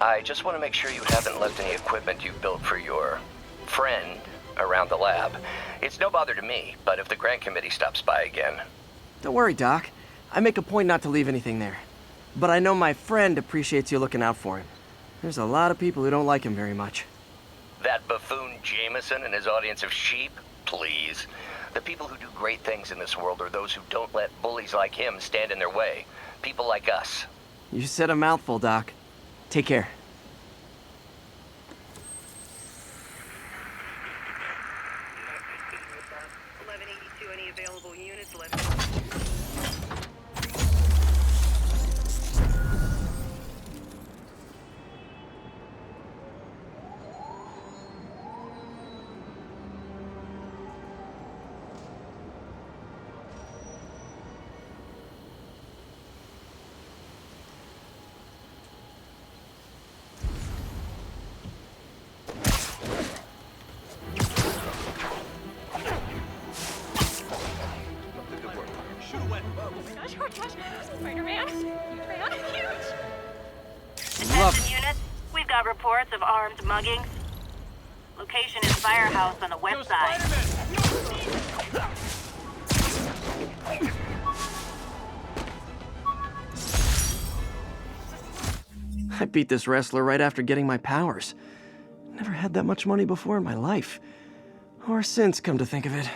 I just want to make sure you haven't left any equipment you built for your friend around the lab. It's no bother to me, but if the grant committee stops by again... Don't worry, Doc. I make a point not to leave anything there. But I know my friend appreciates you looking out for him. There's a lot of people who don't like him very much. That buffoon Jameson and his audience of sheep? Please. The people who do great things in this world are those who don't let bullies like him stand in their way. People like us. You said a mouthful, Doc. Take care. Any available units left? Spider-Man! Man, huge! Attention units, we've got reports of armed muggings. Location is Firehouse on the west side. I beat this wrestler right after getting my powers. Never had that much money before in my life. Or since, come to think of it.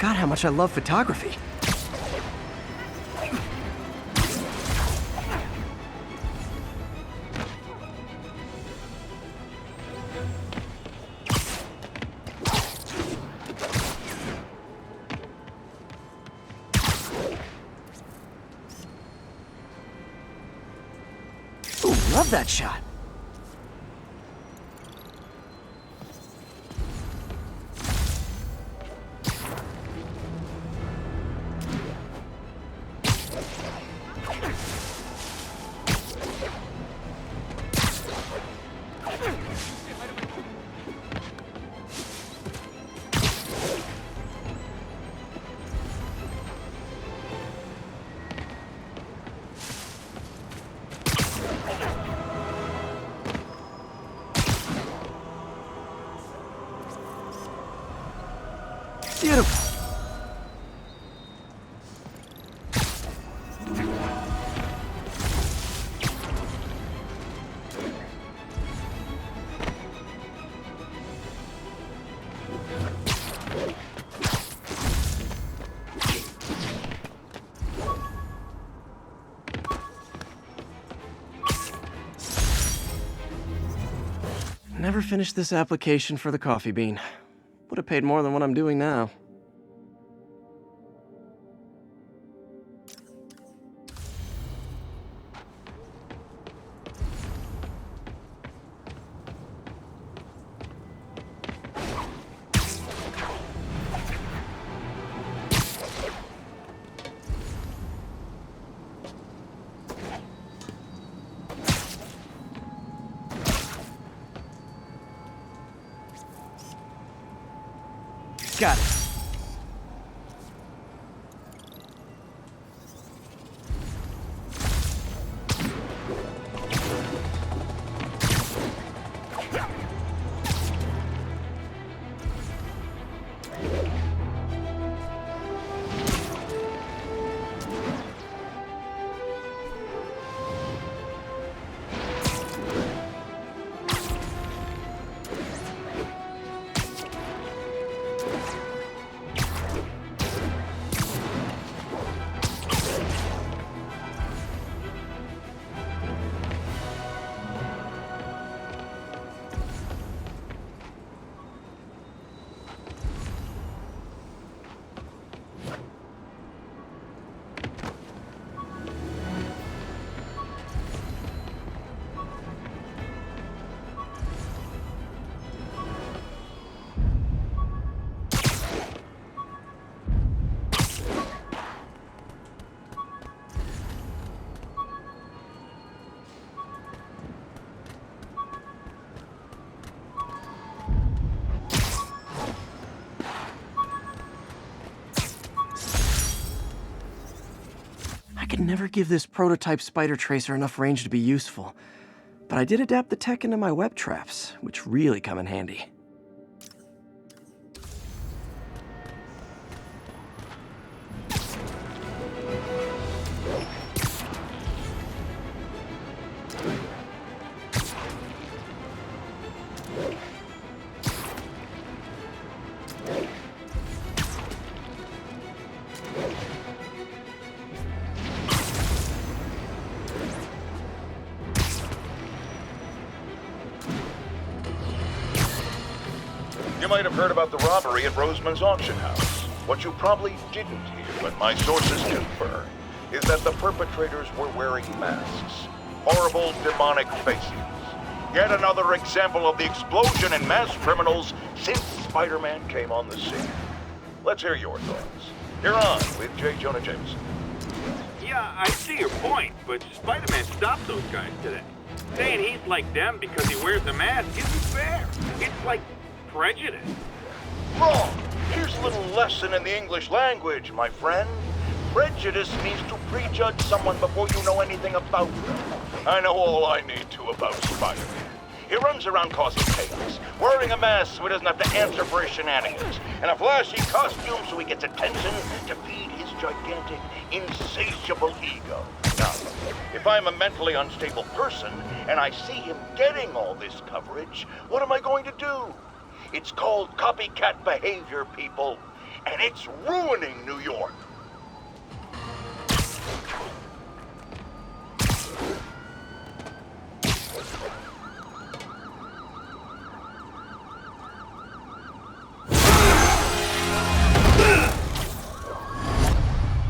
Forgot how much I love photography. Ooh, love that shot. Beautiful. Never finished this application for the coffee bean. Would have paid more than what I'm doing now. Got it. could never give this prototype spider tracer enough range to be useful, but I did adapt the tech into my web traps, which really come in handy. You might have heard about the robbery at Roseman's auction house. What you probably didn't hear, but my sources confer, is that the perpetrators were wearing masks. Horrible, demonic faces. Yet another example of the explosion in mass criminals since Spider-Man came on the scene. Let's hear your thoughts. You're on with J. Jonah Jameson. Yeah, I see your point, but Spider-Man stopped those guys today. Saying he's like them because he wears a mask isn't fair. It's like prejudice. Wrong! Here's a little lesson in the English language, my friend. Prejudice means to prejudge someone before you know anything about them. I know all I need to about Spider-Man. He runs around causing chaos, wearing a mask so he doesn't have to answer for his shenanigans, and a flashy costume so he gets attention to feed his gigantic, insatiable ego. Now, if I'm a mentally unstable person and I see him getting all this coverage, what am I going to do? It's called copycat behavior, people, and it's ruining New York.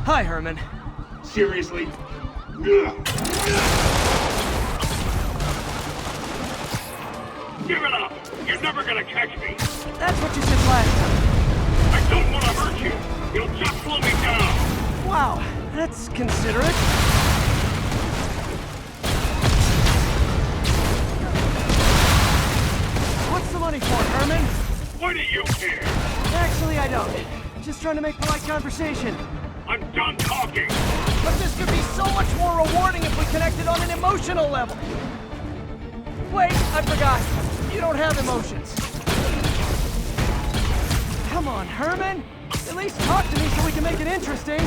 Hi, Herman. Seriously? Give it up! You're never gonna catch me! That's what you said last time. I don't want to hurt you! You'll just slow me down! Wow, that's considerate. What's the money for, Herman? Why do you care? Actually, I don't. Just trying to make polite conversation. I'm done talking! But this could be so much more rewarding if we connected on an emotional level. Wait, I forgot. You don't have emotions. Come on, Herman. At least talk to me so we can make it interesting.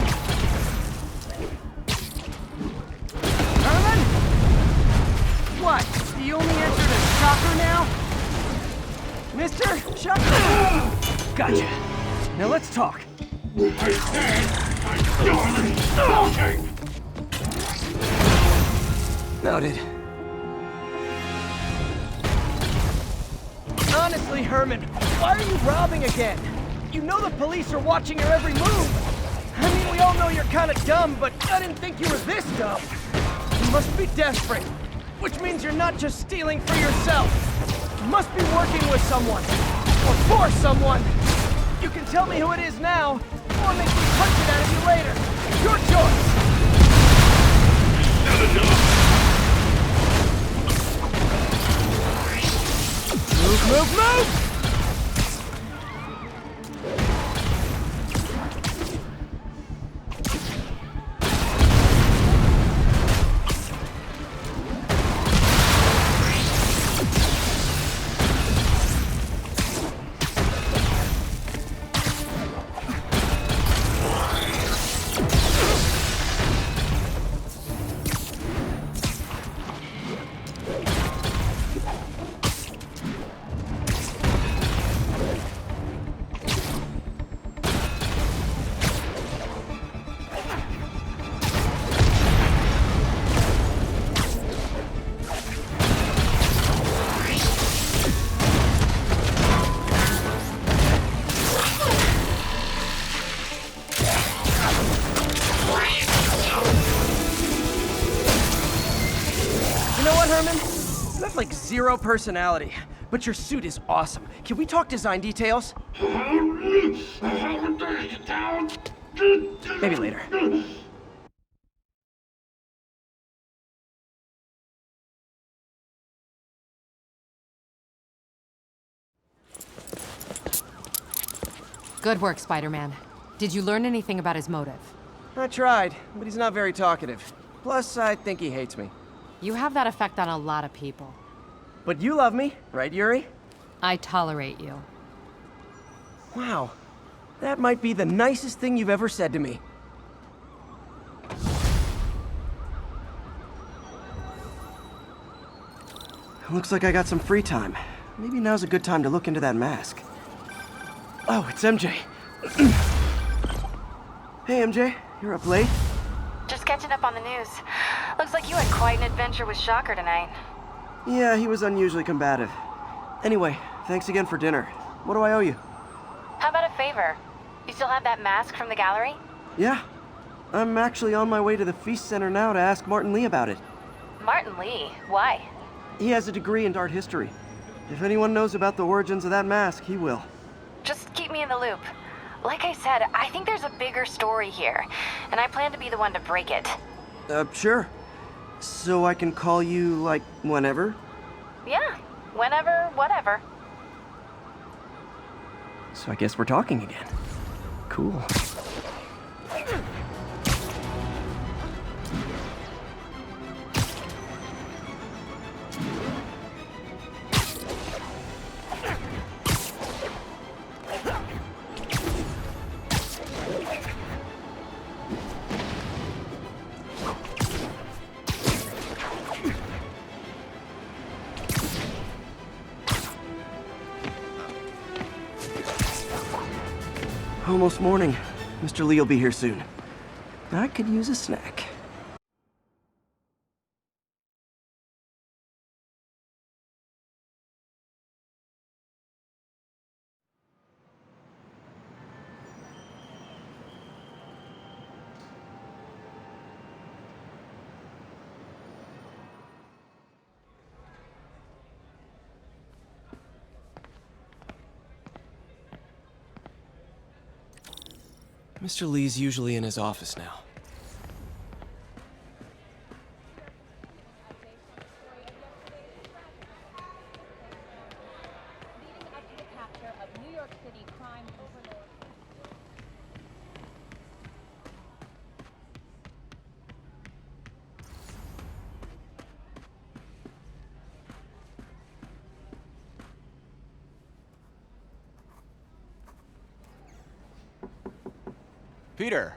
Herman? What? The only answer to shocker now? Mister? Shocker? Gotcha. Now let's talk. I said I'm done talking! Noted. Honestly, Herman, why are you robbing again? You know the police are watching your every move. I mean, we all know you're kind of dumb, but I didn't think you were this dumb. You must be desperate, which means you're not just stealing for yourself. You must be working with someone, or for someone. You can tell me who it is now, or make me punch it out of you later. Your choice. Not enough! Move, move, move! Herman? You have like zero personality, but your suit is awesome. Can we talk design details? Maybe later. Good work, Spider-Man. Did you learn anything about his motive? I tried, but he's not very talkative. Plus, I think he hates me. You have that effect on a lot of people. But you love me, right, Yuri? I tolerate you. Wow. That might be the nicest thing you've ever said to me. Looks like I got some free time. Maybe now's a good time to look into that mask. Oh, it's MJ. Hey, MJ. You're up late? Just catching up on the news. Looks like you had quite an adventure with Shocker tonight. Yeah, he was unusually combative. Anyway, thanks again for dinner. What do I owe you? How about a favor? You still have that mask from the gallery? Yeah. I'm actually on my way to the Feast Center now to ask Martin Lee about it. Martin Lee? Why? He has a degree in art history. If anyone knows about the origins of that mask, he will. Just keep me in the loop. Like I said, I think there's a bigger story here, and I plan to be the one to break it. Sure. So I can call you, like, whenever? Yeah, whenever, whatever. So I guess we're talking again. Cool. Almost morning. Mr. Lee will be here soon. I could use a snack. Mr. Lee's usually in his office now. Leading up to the capture of New York City crime overlord. Peter,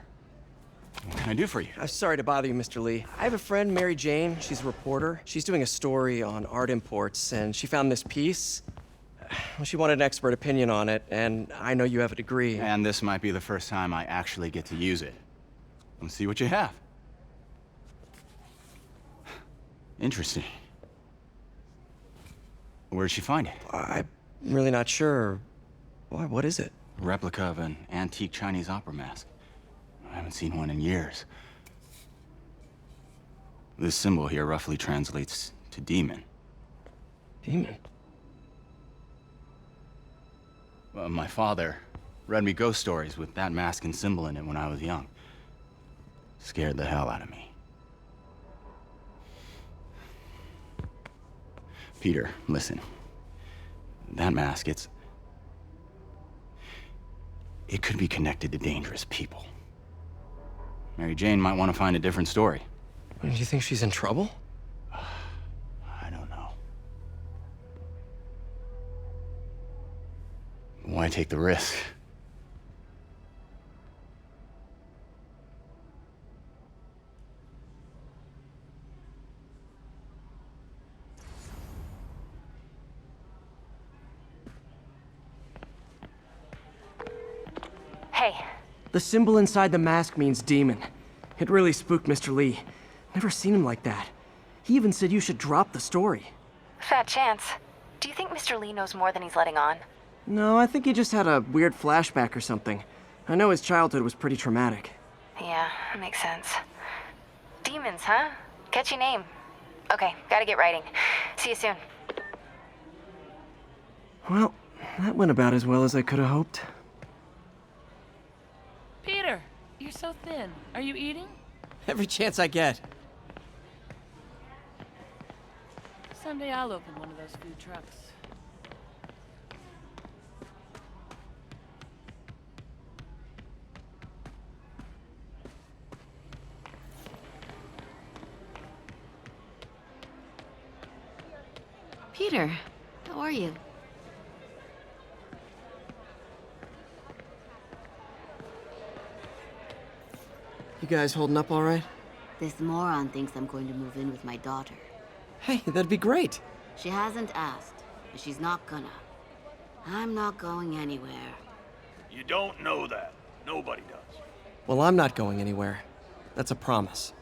what can I do for you? I'm sorry to bother you, Mr. Lee. I have a friend, Mary Jane. She's a reporter. She's doing a story on art imports, and she found this piece. Well, she wanted an expert opinion on it, and I know you have a degree. And this might be the first time I actually get to use it. Let's see what you have. Interesting. Where did she find it? I'm really not sure. Why, what is it? A replica of an antique Chinese opera mask. I haven't seen one in years. This symbol here roughly translates to demon. Demon? Well, my father read me ghost stories with that mask and symbol in it when I was young. Scared the hell out of me. Peter, listen. That mask, it could be connected to dangerous people. Mary Jane might want to find a different story. Do you think she's in trouble? I don't know. Why take the risk? Hey, The symbol inside the mask means demon. It really spooked Mr. Lee. Never seen him like that. He even said you should drop the story. fat chance. Do you think Mr. Lee knows more than he's letting on? No, I think he just had a weird flashback or something. I know his childhood was pretty traumatic. Yeah, that makes sense. Demons, huh? Catchy name. Okay, gotta get writing. See you soon. Well, that went about as well as I could have hoped. Peter, you're so thin. Are you eating? Every chance I get. Someday I'll open one of those food trucks. Peter, how are you? You guys holding up all right? This moron thinks I'm going to move in with my daughter. Hey, that'd be great. She hasn't asked, but she's not gonna. I'm not going anywhere. You don't know that. Nobody does. Well, I'm not going anywhere. That's a promise.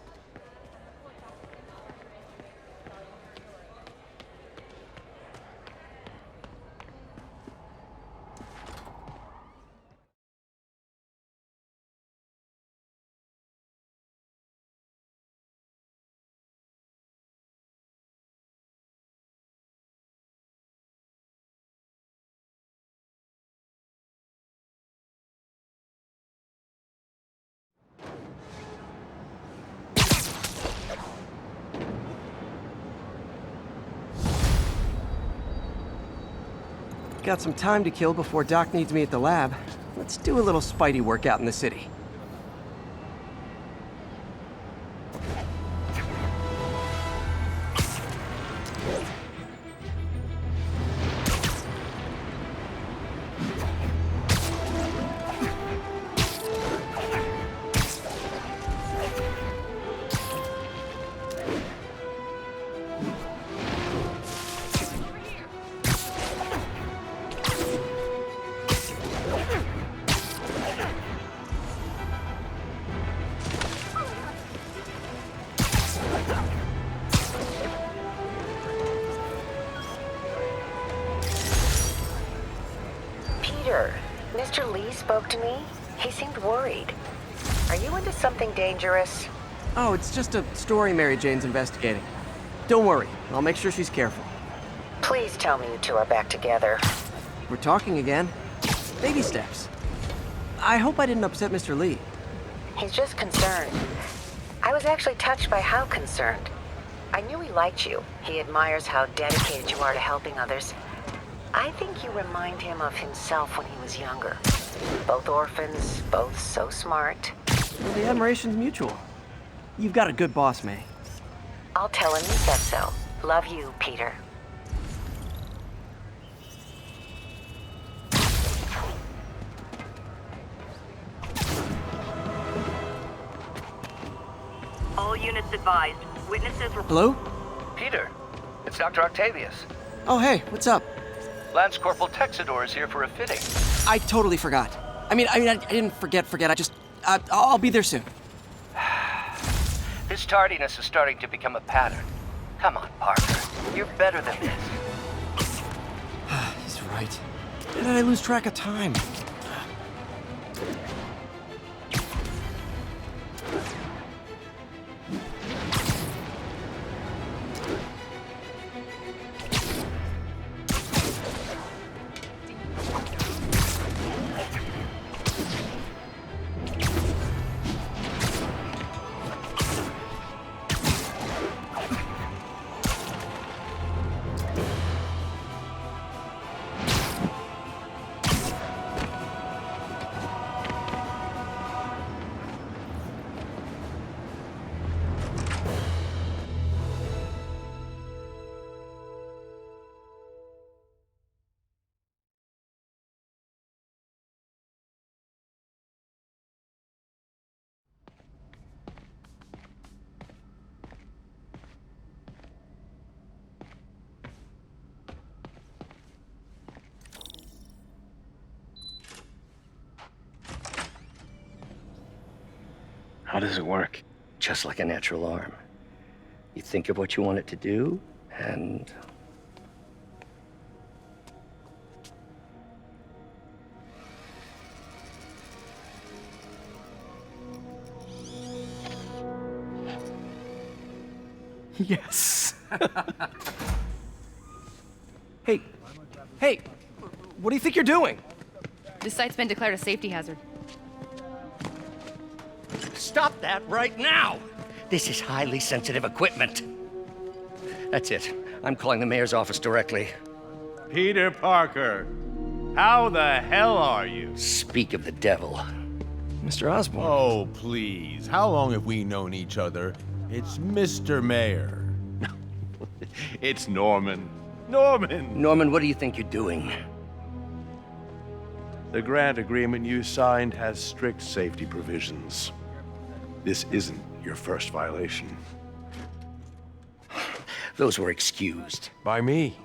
Got some time to kill before Doc needs me at the lab. Let's do a little Spidey workout in the city. Peter, Mr. Lee spoke to me. He seemed worried. Are you into something dangerous? Oh, it's just a story Mary Jane's investigating. Don't worry, I'll make sure she's careful. Please tell me you two are back together. We're talking again. Baby steps. I hope I didn't upset Mr. Lee. He's just concerned. I was actually touched by how concerned. I knew he liked you. He admires how dedicated you are to helping others. I think you remind him of himself when he was younger. Both orphans, both so smart. Well, the admiration's mutual. You've got a good boss, May. I'll tell him you said so. Love you, Peter. All units advised. Witnesses were... Hello? Peter, it's Dr. Octavius. Oh, hey, what's up? Lance Corporal Texador is here for a fitting. I totally forgot. I didn't forget. I just... I'll be there soon. This tardiness is starting to become a pattern. Come on, Parker. You're better than this. He's right. How did I lose track of time? How does it work? Just like a natural arm. You think of what you want it to do, and... Yes. Hey, what do you think you're doing? This site's been declared a safety hazard. Stop that right now! This is highly sensitive equipment. That's it. I'm calling the mayor's office directly. Peter Parker, how the hell are you? Speak of the devil. Mr. Osborn. Oh, please. How long have we known each other? It's Mr. Mayor. It's Norman. Norman! Norman, what do you think you're doing? The grant agreement you signed has strict safety provisions. This isn't your first violation. Those were excused. By me.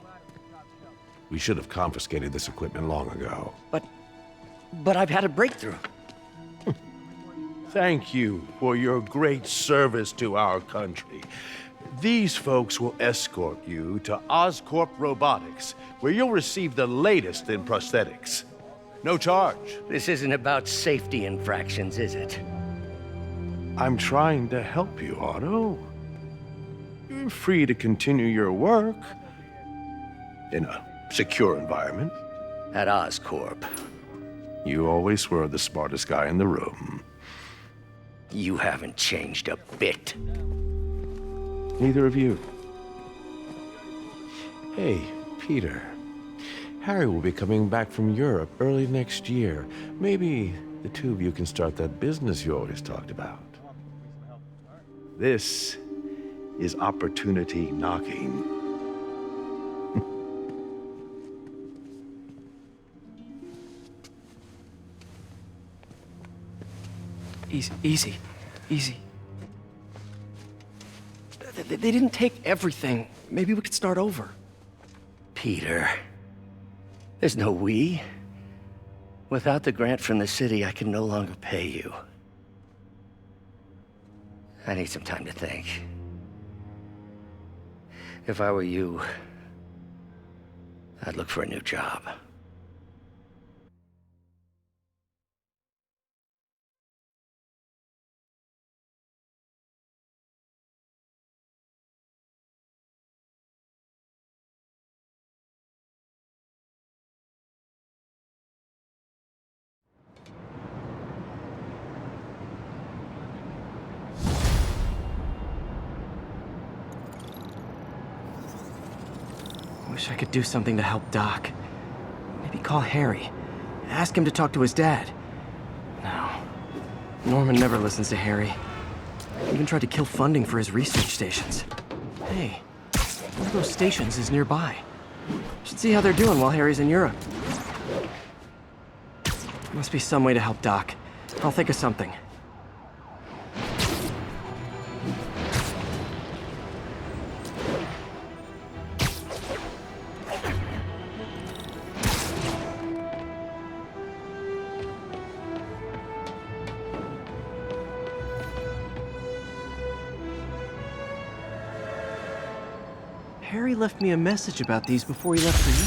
We should have confiscated this equipment long ago. But I've had a breakthrough. Thank you for your great service to our country. These folks will escort you to Oscorp Robotics, where you'll receive the latest in prosthetics. No charge. This isn't about safety infractions, is it? I'm trying to help you, Otto. You're free to continue your work in a secure environment. At Oscorp. You always were the smartest guy in the room. You haven't changed a bit. Neither of you. Hey, Peter. Harry will be coming back from Europe early next year. Maybe the two of you can start that business you always talked about. This is opportunity knocking. Easy. They didn't take everything. Maybe we could start over. Peter, there's no we. Without the grant from the city, I can no longer pay you. I need some time to think. If I were you, I'd look for a new job. Wish I could do something to help Doc. Maybe call Harry. Ask him to talk to his dad. No. Norman never listens to Harry. Even tried to kill funding for his research stations. Hey, one of those stations is nearby. Should see how they're doing while Harry's in Europe. Must be some way to help Doc. I'll think of something. Harry left me a message about these before he left for you.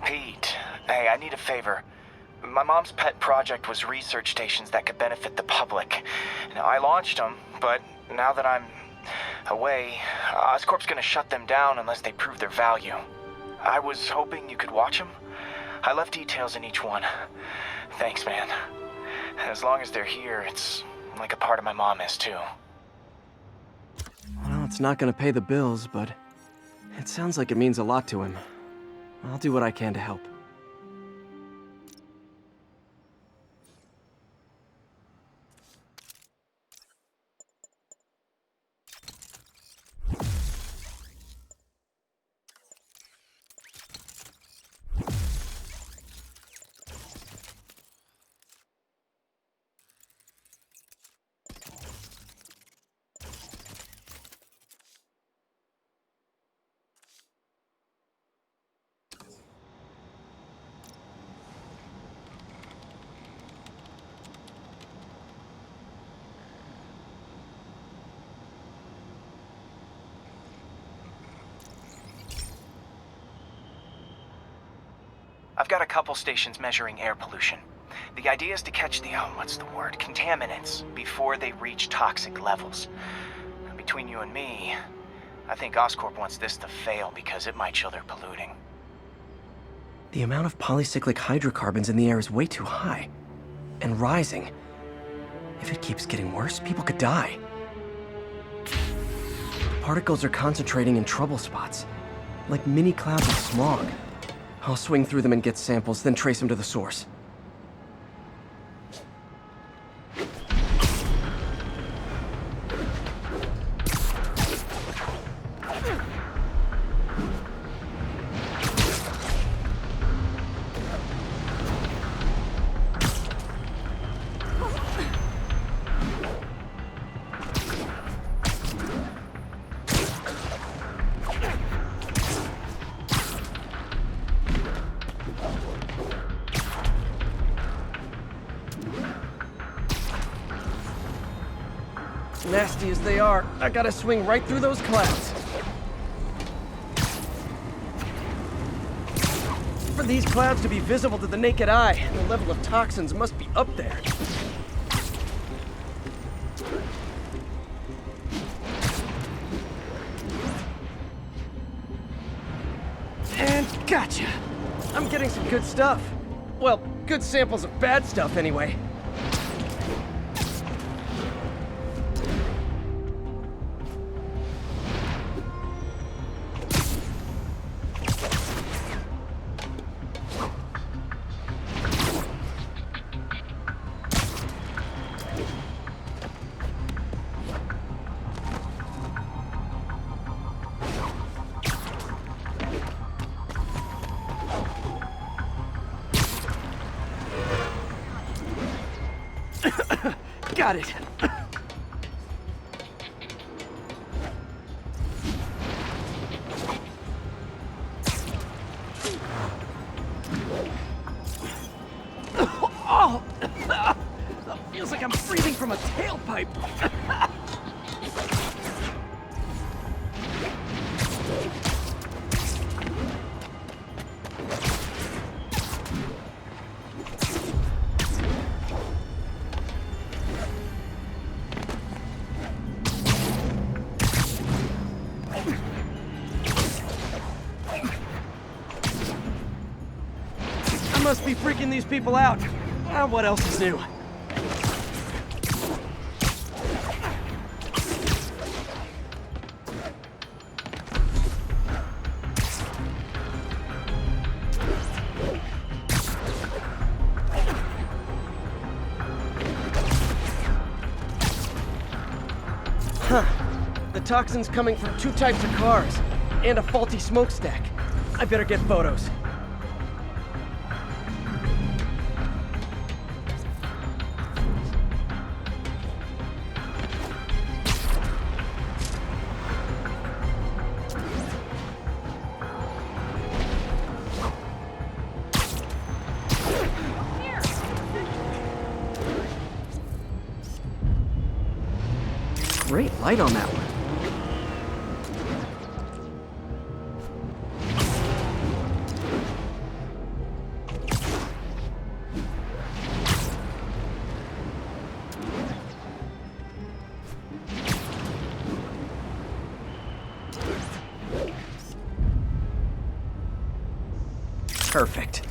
Pete, hey, I need a favor. My mom's pet project was research stations that could benefit the public. Now, I launched them, but now that I'm away, Oscorp's gonna shut them down unless they prove their value. I was hoping you could watch them. I left details in each one. Thanks, man. As long as they're here, it's like a part of my mom is, too. Well, it's not gonna pay the bills, but it sounds like it means a lot to him. I'll do what I can to help. I've got a couple stations measuring air pollution. The idea is to catch the, contaminants before they reach toxic levels. Between you and me, I think Oscorp wants this to fail because it might show they're polluting. The amount of polycyclic hydrocarbons in the air is way too high. And rising. If it keeps getting worse, people could die. The particles are concentrating in trouble spots, like mini clouds of smog. I'll swing through them and get samples, then trace them to the source. Nasty as they are, I gotta swing right through those clouds. For these clouds to be visible to the naked eye, the level of toxins must be up there. And gotcha! I'm getting some good stuff. Well, good samples of bad stuff anyway. Got it. Oh! Feels like I'm breathing from a tailpipe. I must be freaking these people out. What else is new? Huh. The toxin's coming from 2 types of cars, and a faulty smokestack. I better get photos. Great light on that one. Perfect.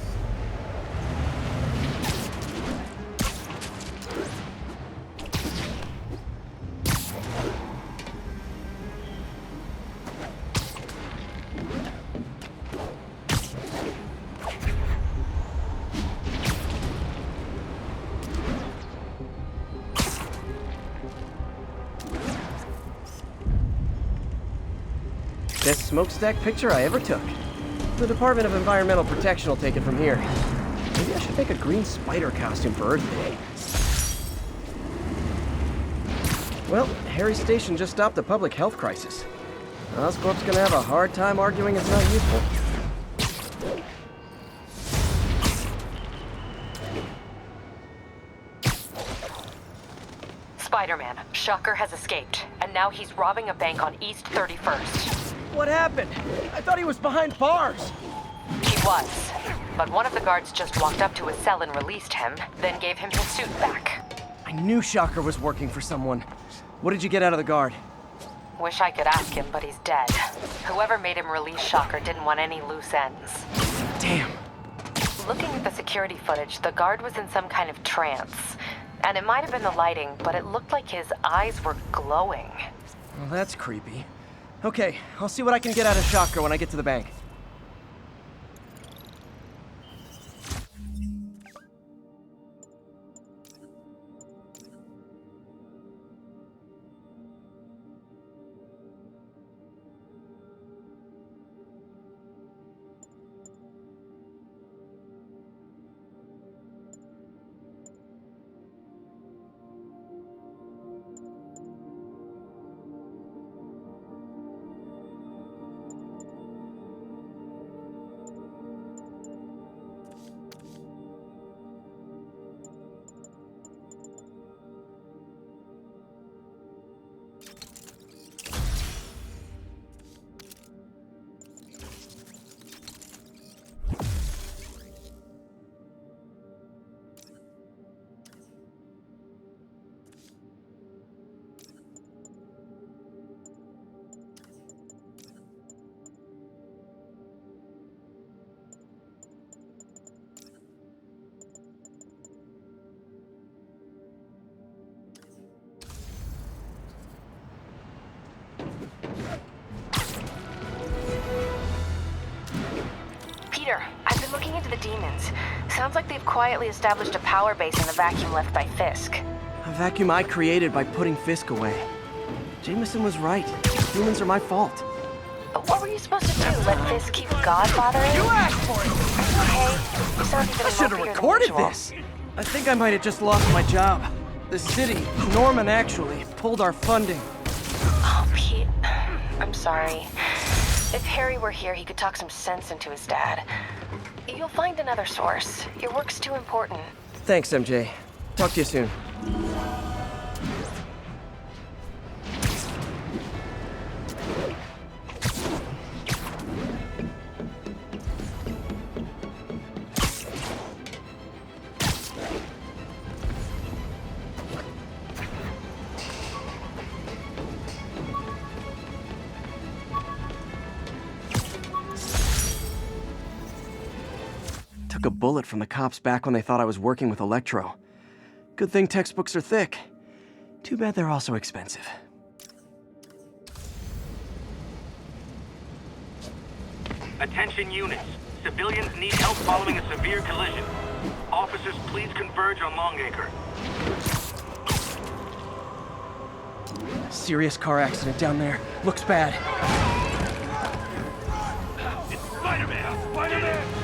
Best smokestack picture I ever took. The Department of Environmental Protection will take it from here. Maybe I should make a green spider costume for Earth Day. Well, Harry's station just stopped a public health crisis. Oscorp's gonna have a hard time arguing it's not useful. Spider-Man, Shocker has escaped, and now he's robbing a bank on East 31st. What happened? I thought he was behind bars. He was, but one of the guards just walked up to his cell and released him, then gave him his suit back. I knew Shocker was working for someone. What did you get out of the guard? Wish I could ask him, but he's dead. Whoever made him release Shocker didn't want any loose ends. Damn. Looking at the security footage, the guard was in some kind of trance. And it might have been the lighting, but it looked like his eyes were glowing. Well, that's creepy. Okay, I'll see what I can get out of Shocker when I get to the bank. Peter, I've been looking into the demons. Sounds like they've quietly established a power base in the vacuum left by Fisk. A vacuum I created by putting Fisk away. Jameson was right. Humans are my fault. What were you supposed to do? Let Fisk keep godfathering? You asked for it! Okay, you sound even I should have lumpier than recorded usual. this. I think I might have just lost my job. The city, Norman actually, pulled our funding. Oh, Pete, I'm sorry. If Harry were here, he could talk some sense into his dad. You'll find another source. Your work's too important. Thanks, MJ. Talk to you soon. Took a bullet from the cops back when they thought I was working with Electro. Good thing textbooks are thick. Too bad they're also expensive. Attention units. Civilians need help following a severe collision. Officers, please converge on Longacre. Serious car accident down there. Looks bad. It's Spider-Man! Spider-Man!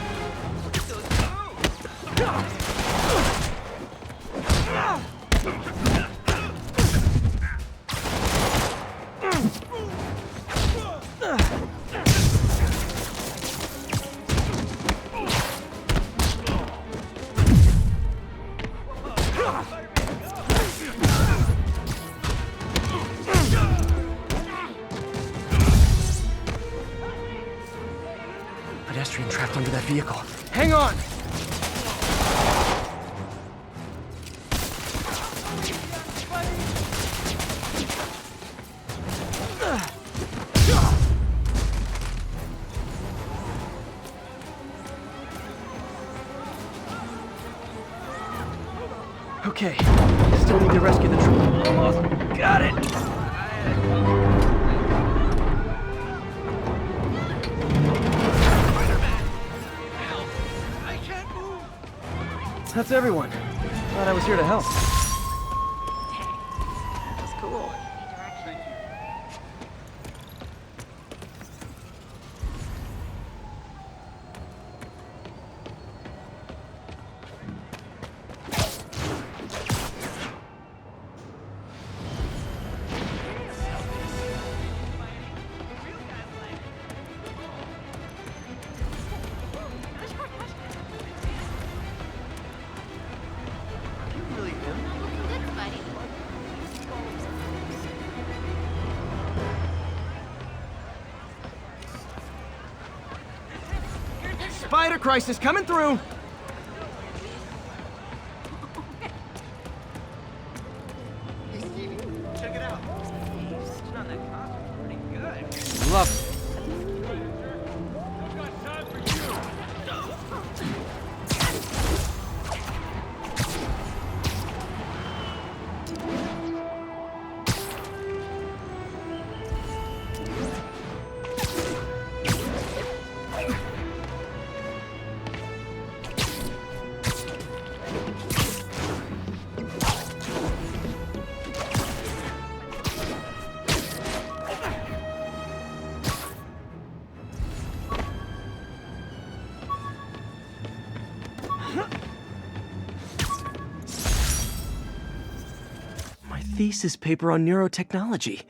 Pedestrian trapped under that vehicle. Hang on! Okay, still need to rescue the truck. Almost got it! That's everyone. Glad I was here to help. That's cool. Spider crisis coming through! Check it out. Sitting on that cop is pretty good. Love it. My thesis paper on neurotechnology.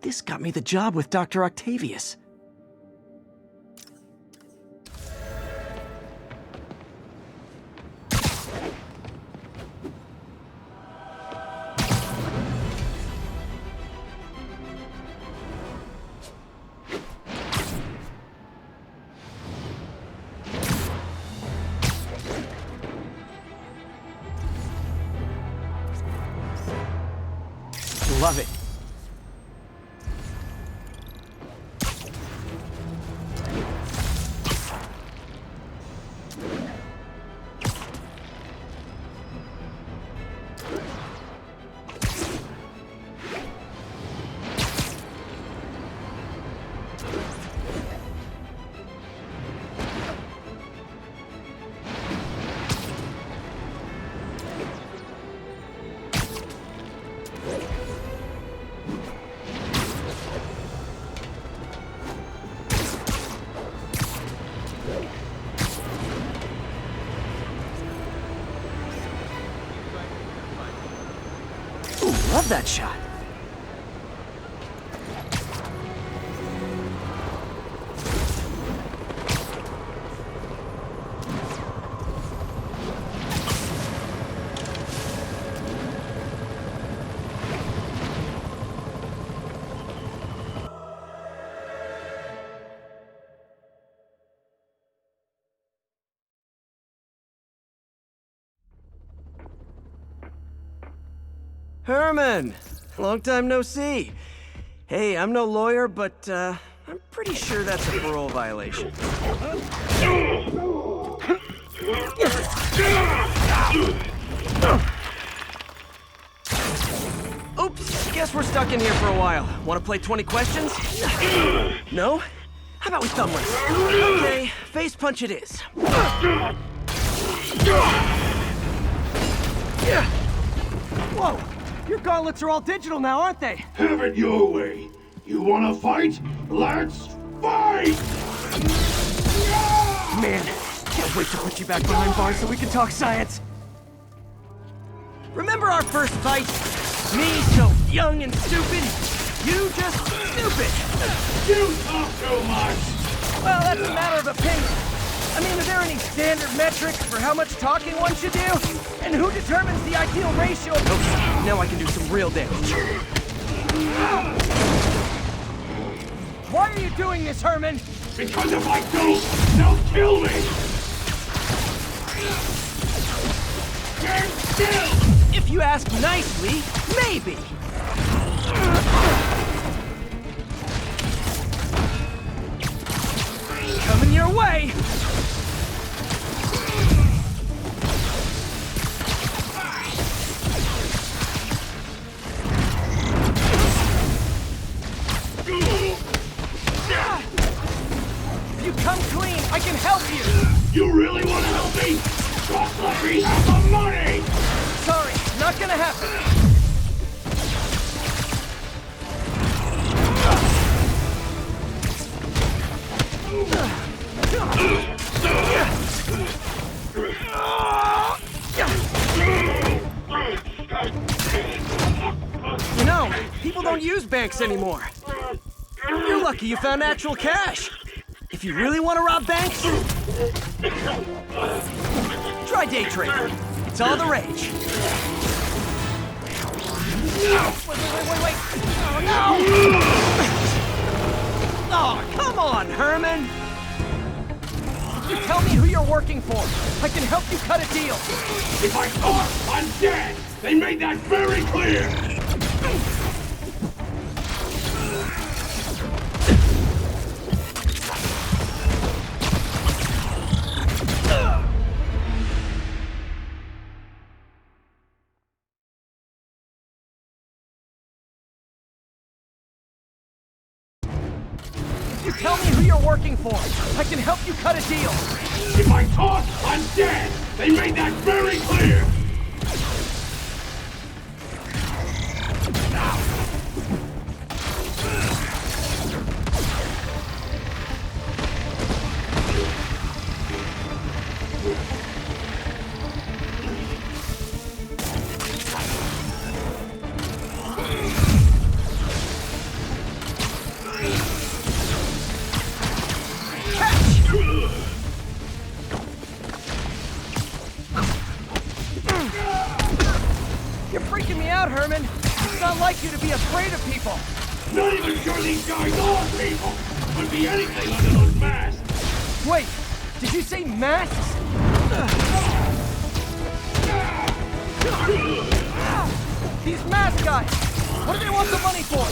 This got me the job with Dr. Octavius. Love it. Love that shot. Herman! Long time no see. Hey, I'm no lawyer, but, I'm pretty sure that's a parole violation. Oops, guess we're stuck in here for a while. Want to play 20 questions? No? How about we thumb race? Okay, face punch it is. Whoa! Your gauntlets are all digital now, aren't they? Have it your way. You wanna fight? Let's fight! Man, can't wait to put you back behind bars so we can talk science. Remember our first fight? Me so young and stupid, you just stupid. You talk too much! Well, that's a matter of opinion. I mean, are there any standard metrics for how much talking one should do? And who determines the ideal ratio of... Okay, now I can do some real damage. Why are you doing this, Herman? Because if I don't, they'll kill me! Stand still! If you ask nicely, maybe. Coming your way! If you come clean, I can help you! You really want to help me? Just let me have the money! Sorry, not gonna happen. You know, people don't use banks anymore. You're lucky you found actual cash. If you really want to rob banks, try day trading. It's all the rage. Wait. Oh, no! Oh, come on, Herman! You tell me who you're working for. I can help you cut a deal. If I talk, I'm dead! They made that very clear! You tell me who you're working for. I can help you cut a deal. If I talk, I'm dead! They made that very clear! You're freaking me out, Herman. It's not like you to be afraid of people. Not even sure these guys are people! Could be anything under those masks! Wait, did you say masks? These mask guys! What do they want the money for?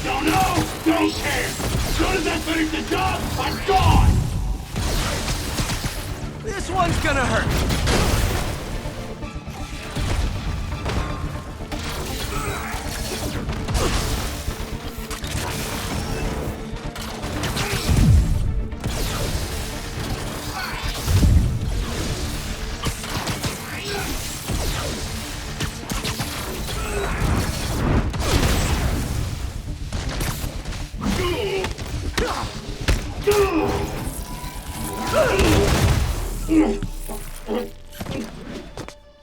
Don't know! Don't care! As soon as I finish the job, I'm gone! This one's gonna hurt.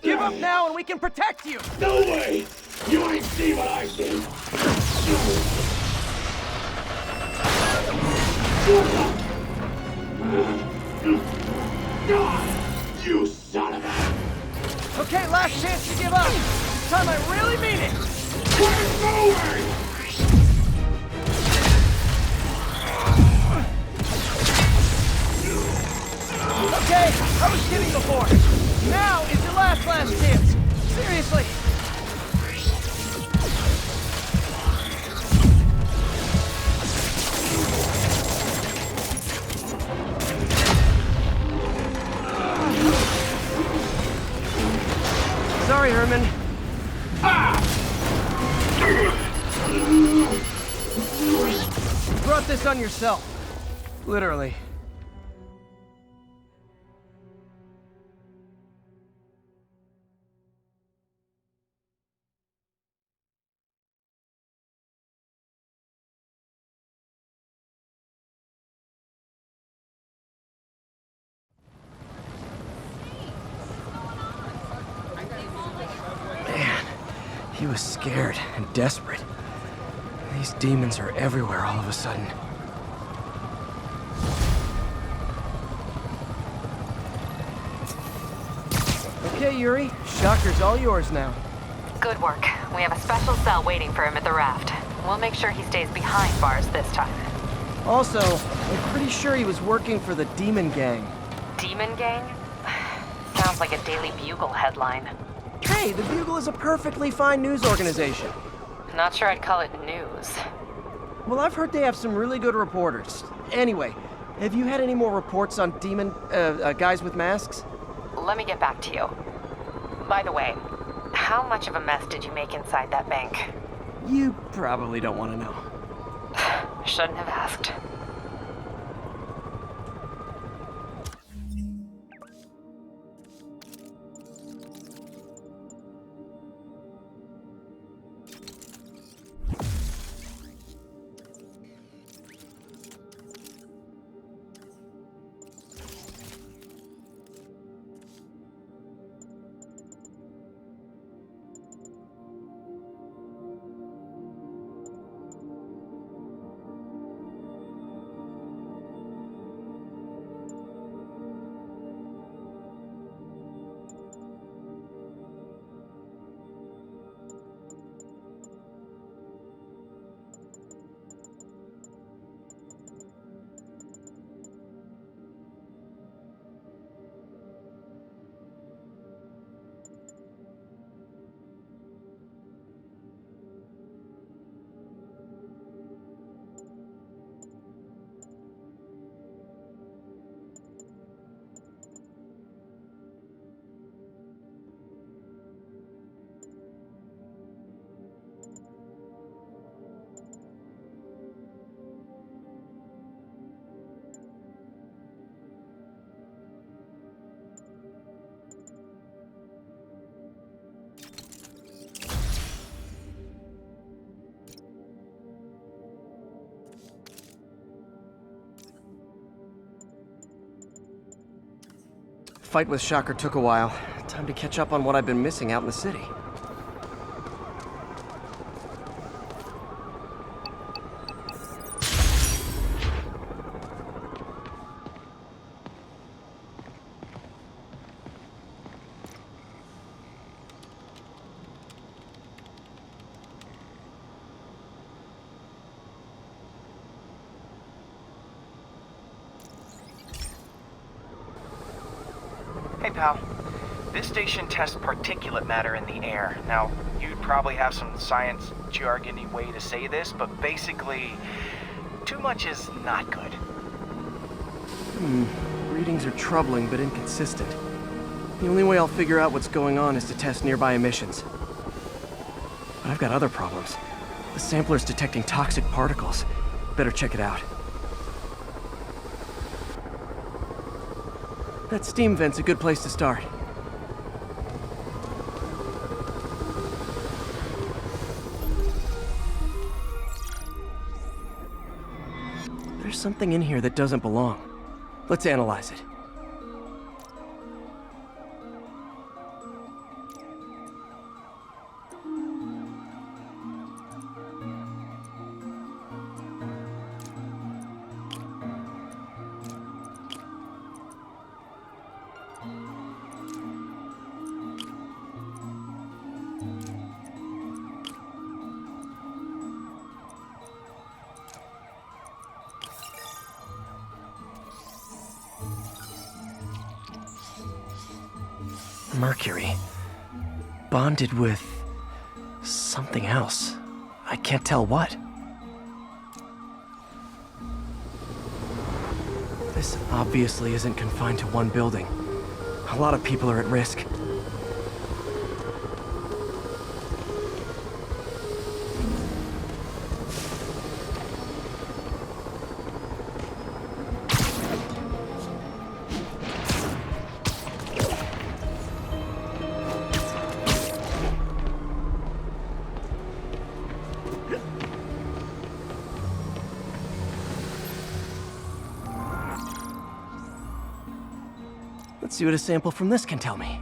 Give up now and we can protect you! No way! You ain't see what I see. You son of a... Okay, last chance to give up. This time I really mean it. We're moving! Okay, I was kidding before. Now is your last chance. Seriously. Sorry, Herman. You brought this on yourself. Literally. Man, he was scared and desperate. These demons are everywhere all of a sudden. Okay, Yuri. Shocker's all yours now. Good work. We have a special cell waiting for him at the raft. We'll make sure he stays behind bars this time. Also, I'm pretty sure he was working for the Demon Gang. Demon Gang? Sounds like a Daily Bugle headline. Hey, the Bugle is a perfectly fine news organization. Not sure I'd call it news. Well, I've heard they have some really good reporters. Anyway, have you had any more reports on demon, guys with masks? Let me get back to you. By the way, how much of a mess did you make inside that bank? You probably don't want to know. Shouldn't have asked. Fight with Shocker took a while. Time to catch up on what I've been missing out in the city. Hey, pal. This station tests particulate matter in the air. Now, you'd probably have some science jargony way to say this, but basically, too much is not good. Readings are troubling but inconsistent. The only way I'll figure out what's going on is to test nearby emissions. But I've got other problems. The sampler's detecting toxic particles. Better check it out. That steam vent's a good place to start. There's something in here that doesn't belong. Let's analyze it. Mercury. Bonded with something else. I can't tell what. This obviously isn't confined to one building. A lot of people are at risk. Let's see what a sample from this can tell me.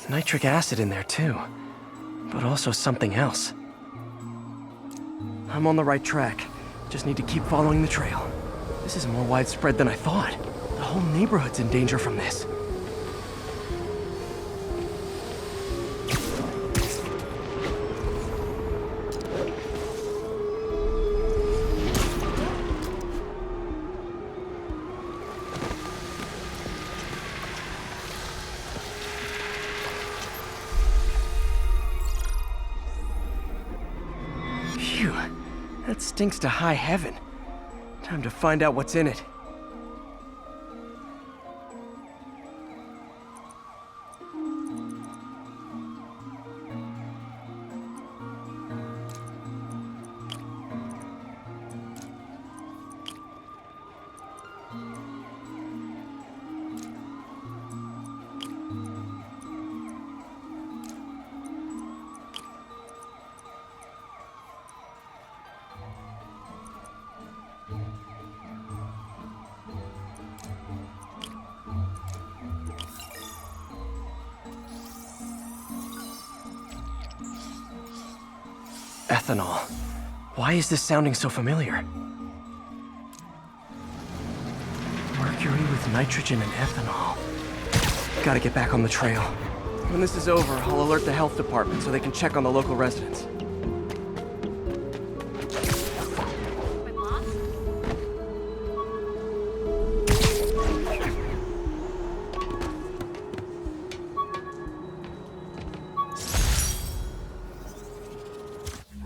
Nitric acid in there too, but also something else. I'm on the right track. Just need to keep following the trail. This is more widespread than I thought. The whole neighborhood's in danger from this. Phew, that stinks to high heaven. Time to find out what's in it. Ethanol. Why is this sounding so familiar? Mercury with nitrogen and ethanol. Gotta get back on the trail. When this is over, I'll alert the health department so they can check on the local residents.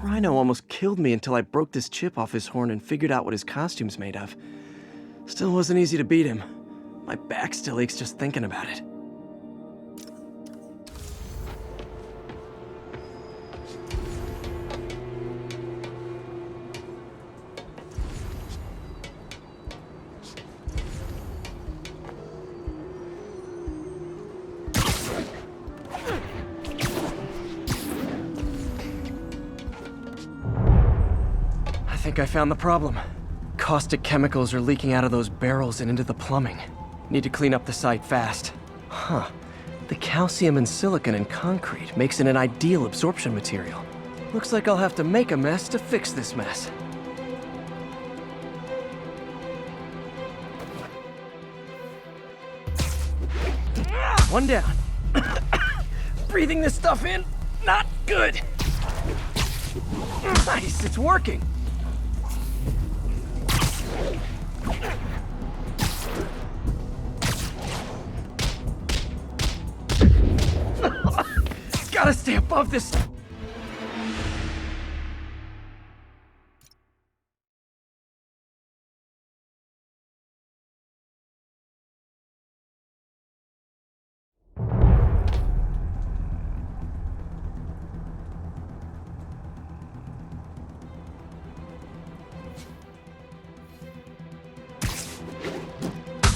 Rhino almost killed me until I broke this chip off his horn and figured out what his costume's made of. Still wasn't easy to beat him. My back still aches just thinking about it. I think I found the problem. Caustic chemicals are leaking out of those barrels and into the plumbing. Need to clean up the site fast. Huh. The calcium and silicon in concrete makes it an ideal absorption material. Looks like I'll have to make a mess to fix this mess. One down. Breathing this stuff in, not good. Nice, it's working. Gotta stay above this.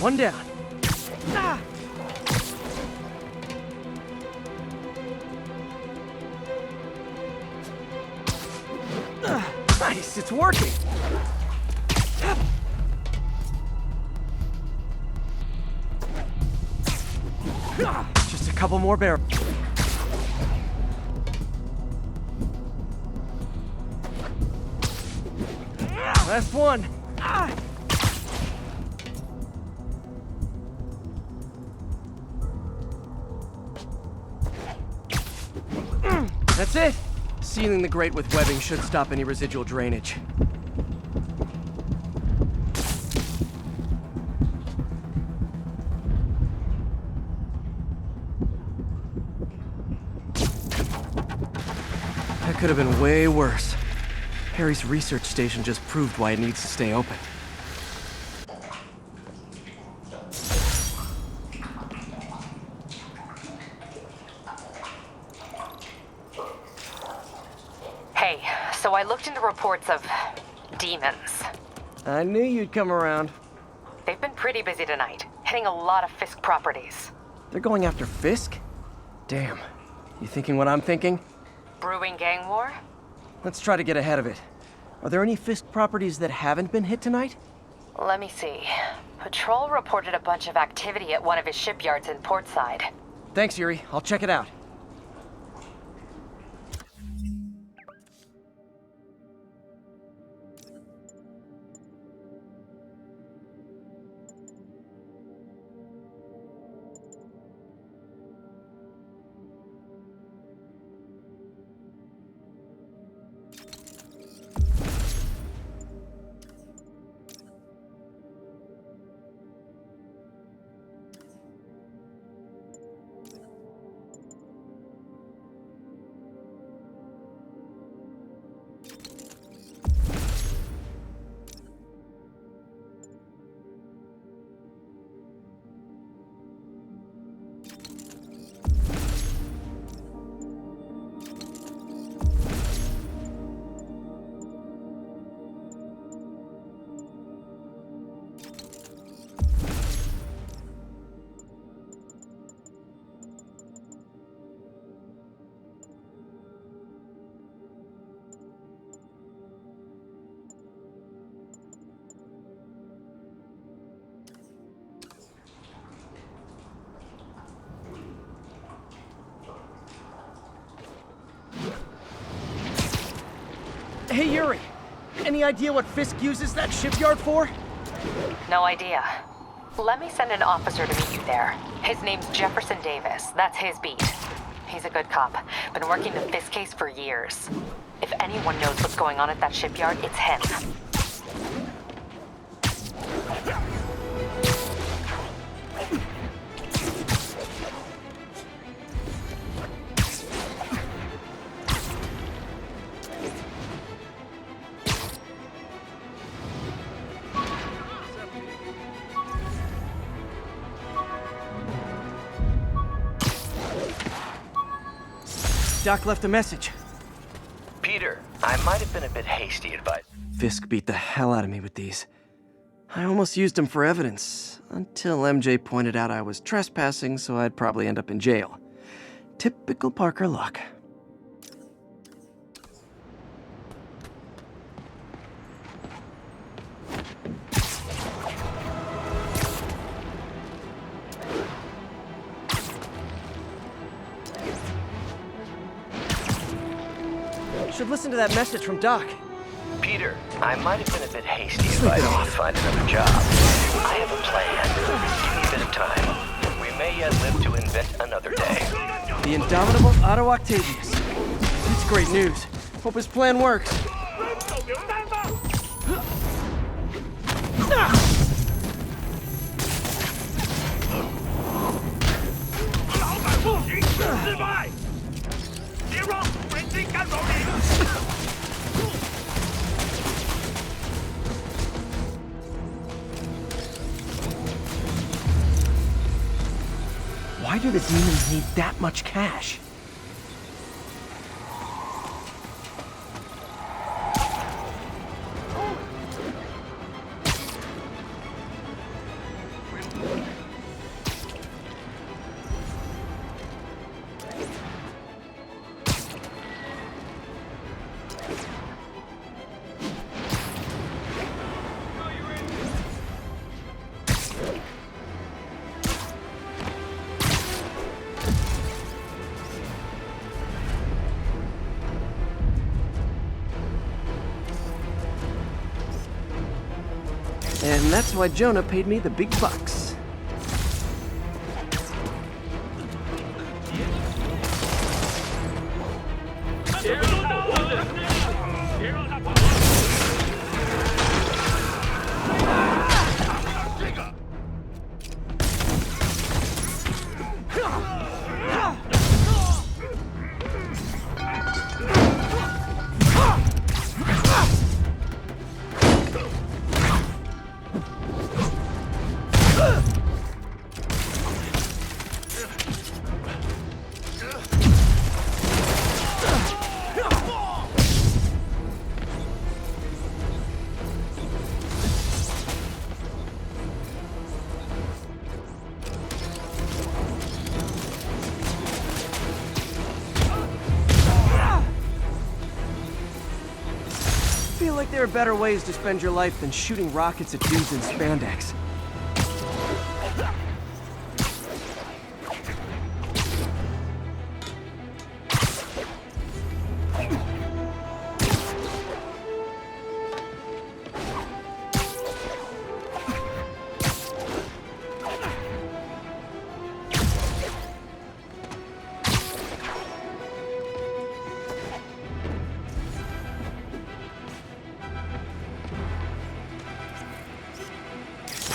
One down. Ah! Nice, it's working. Just a couple more barrels. Last one. That's it. Sealing the grate with webbing should stop any residual drainage. That could have been way worse. Harry's research station just proved why it needs to stay open. Hey, so I looked into reports of demons. I knew you'd come around. They've been pretty busy tonight, hitting a lot of Fisk properties. They're going after Fisk? Damn. You thinking what I'm thinking? Brewing gang war? Let's try to get ahead of it. Are there any Fisk properties that haven't been hit tonight? Let me see. Patrol reported a bunch of activity at one of his shipyards in Portside. Thanks, Yuri. I'll check it out. Hey, Yuri. Any idea what Fisk uses that shipyard for? No idea. Let me send an officer to meet you there. His name's Jefferson Davis. That's his beat. He's a good cop. Been working the Fisk case for years. If anyone knows what's going on at that shipyard, it's him. Doc left a message. Peter, I might have been a bit hasty advice. Fisk beat the hell out of me with these. I almost used them for evidence, until MJ pointed out I was trespassing, so I'd probably end up in jail. Typical Parker luck. Should listen to that message from Doc. Peter, I might have been a bit hasty advising you to find another job. I have a plan. Give me a bit of time. We may yet live to invent another day. The indomitable Otto Octavius. That's great news. Hope his plan works. Why do the demons need that much cash? And that's why Jonah paid me the big bucks. I feel like there are better ways to spend your life than shooting rockets at dudes in spandex.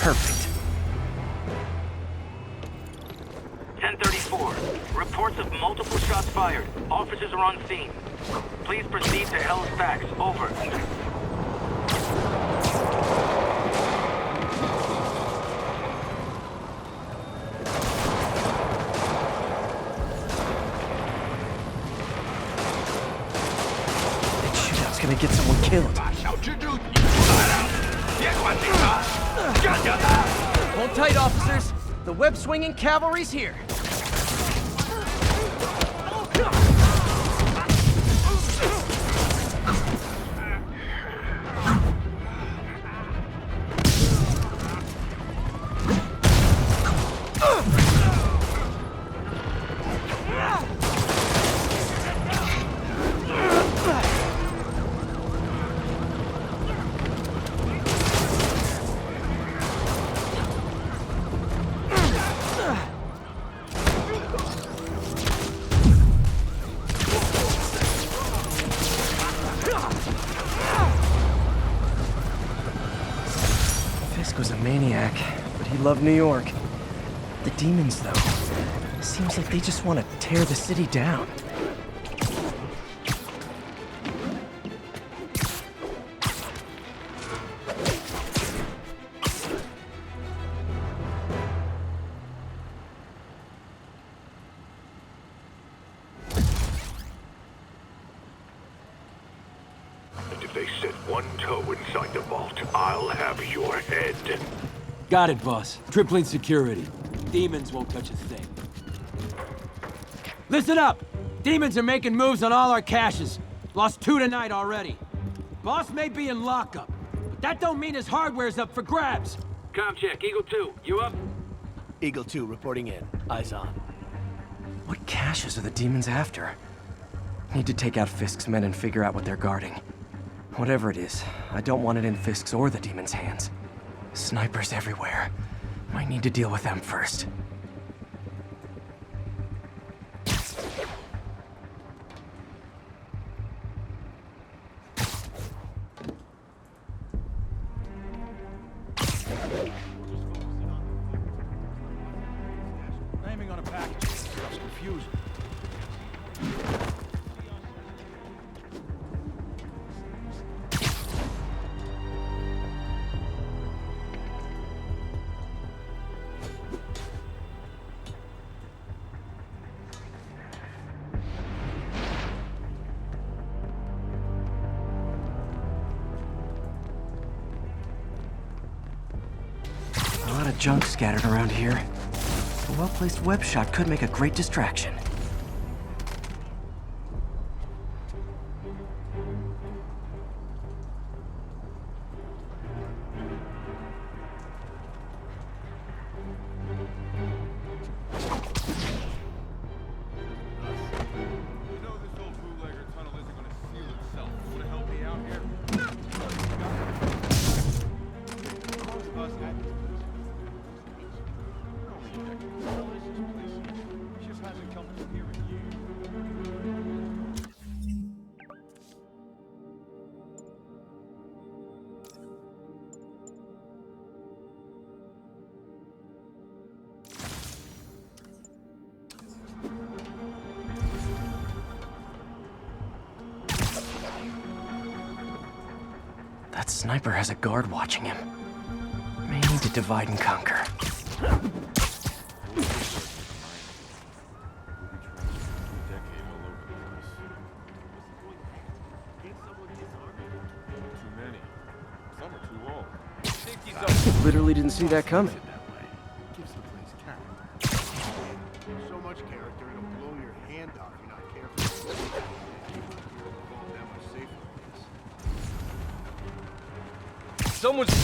Perfect. 1034. Reports of multiple shots fired. Officers are on scene. Please proceed to Halifax. Over. That shootout's gonna get someone killed. Hold tight, officers. The web-swinging cavalry's here. Was a maniac, but he loved New York. The demons, though, seems like they just want to tear the city down. And if they set one toe inside the vault, I'll have your head. Got it, boss. Tripling security. Demons won't touch a thing. Listen up! Demons are making moves on all our caches. Lost 2 tonight already. Boss may be in lockup, but that don't mean his hardware's up for grabs. Com check. Eagle 2. You up? Eagle 2 reporting in. Eyes on. What caches are the demons after? Need to take out Fisk's men and figure out what they're guarding. Whatever it is, I don't want it in Fisk's or the demons' hands. Snipers everywhere. Might need to deal with them first. Aiming on a package. That's confusing. A lot of junk scattered around here. A well-placed web shot could make a great distraction. That sniper has a guard watching him. May need to divide and conquer. Literally didn't see that coming. So much character, it'll blow your hand off if you're not careful. Someone's...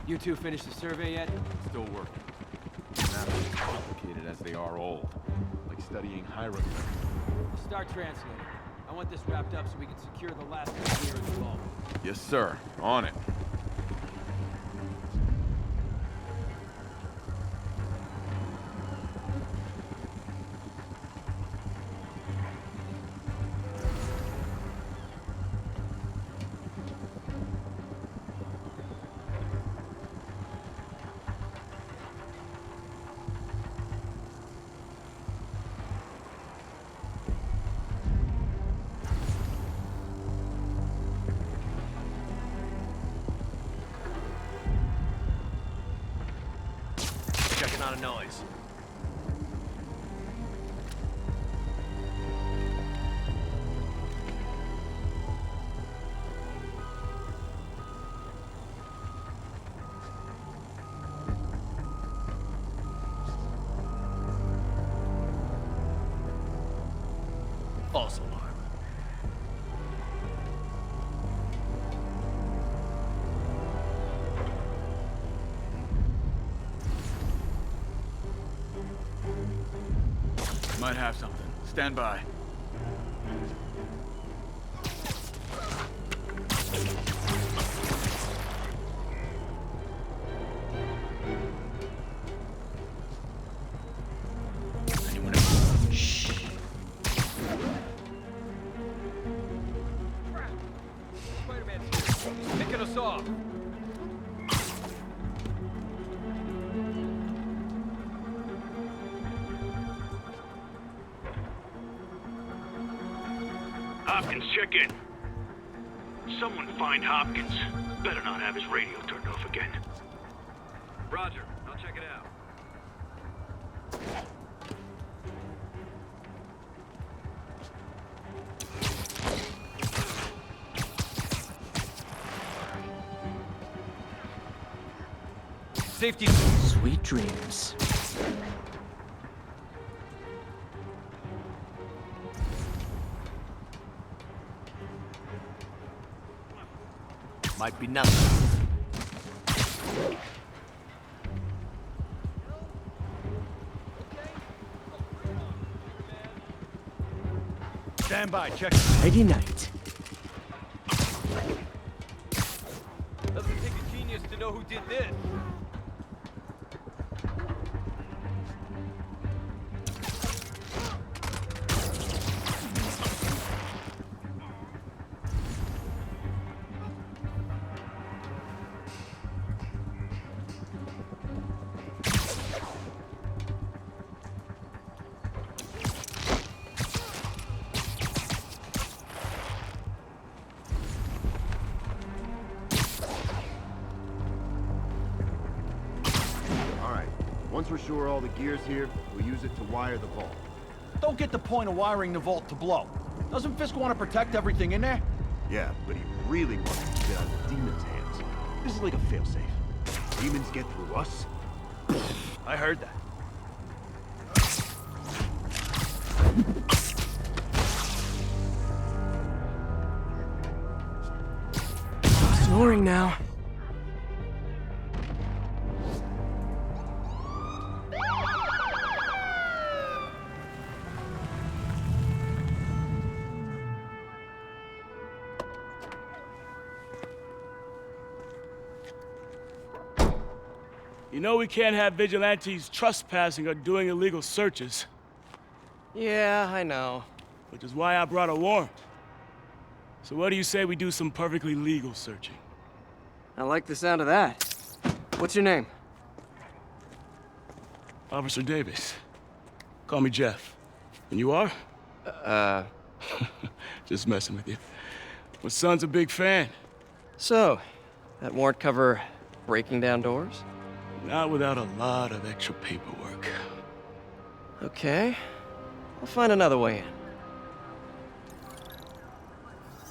You two finished the survey yet? Still working. Not as complicated as they are old. Like studying hieroglyphs. Start translating. I want this wrapped up so we can secure the last engineer in the vault. Yes, sir. On it. Checking on a noise. False alarm. Might have something. Stand by. Anyone else? Shh. Spider-Man's here. He's picking us off. Hopkins, check in. Someone find Hopkins. Better not have his radio turned off again. Roger. I'll check it out. Safety. Sweet dreams. Might be nothing. Stand by, check. Nighty night. Doesn't take a genius to know who did this. Once we're sure all the gear's here, we'll use it to wire the vault. Don't get the point of wiring the vault to blow. Doesn't Fisk want to protect everything in there? Yeah, but he really wants to get out of the demons' hands. This is like a failsafe. Demons get through us? I heard that. Snoring now. You know we can't have vigilantes trespassing or doing illegal searches. Yeah, I know. Which is why I brought a warrant. So what do you say we do some perfectly legal searching? I like the sound of that. What's your name? Officer Davis. Call me Jeff. And you are? Just messing with you. My son's a big fan. So, that warrant cover breaking down doors? Not without a lot of extra paperwork. Okay. I'll find another way in.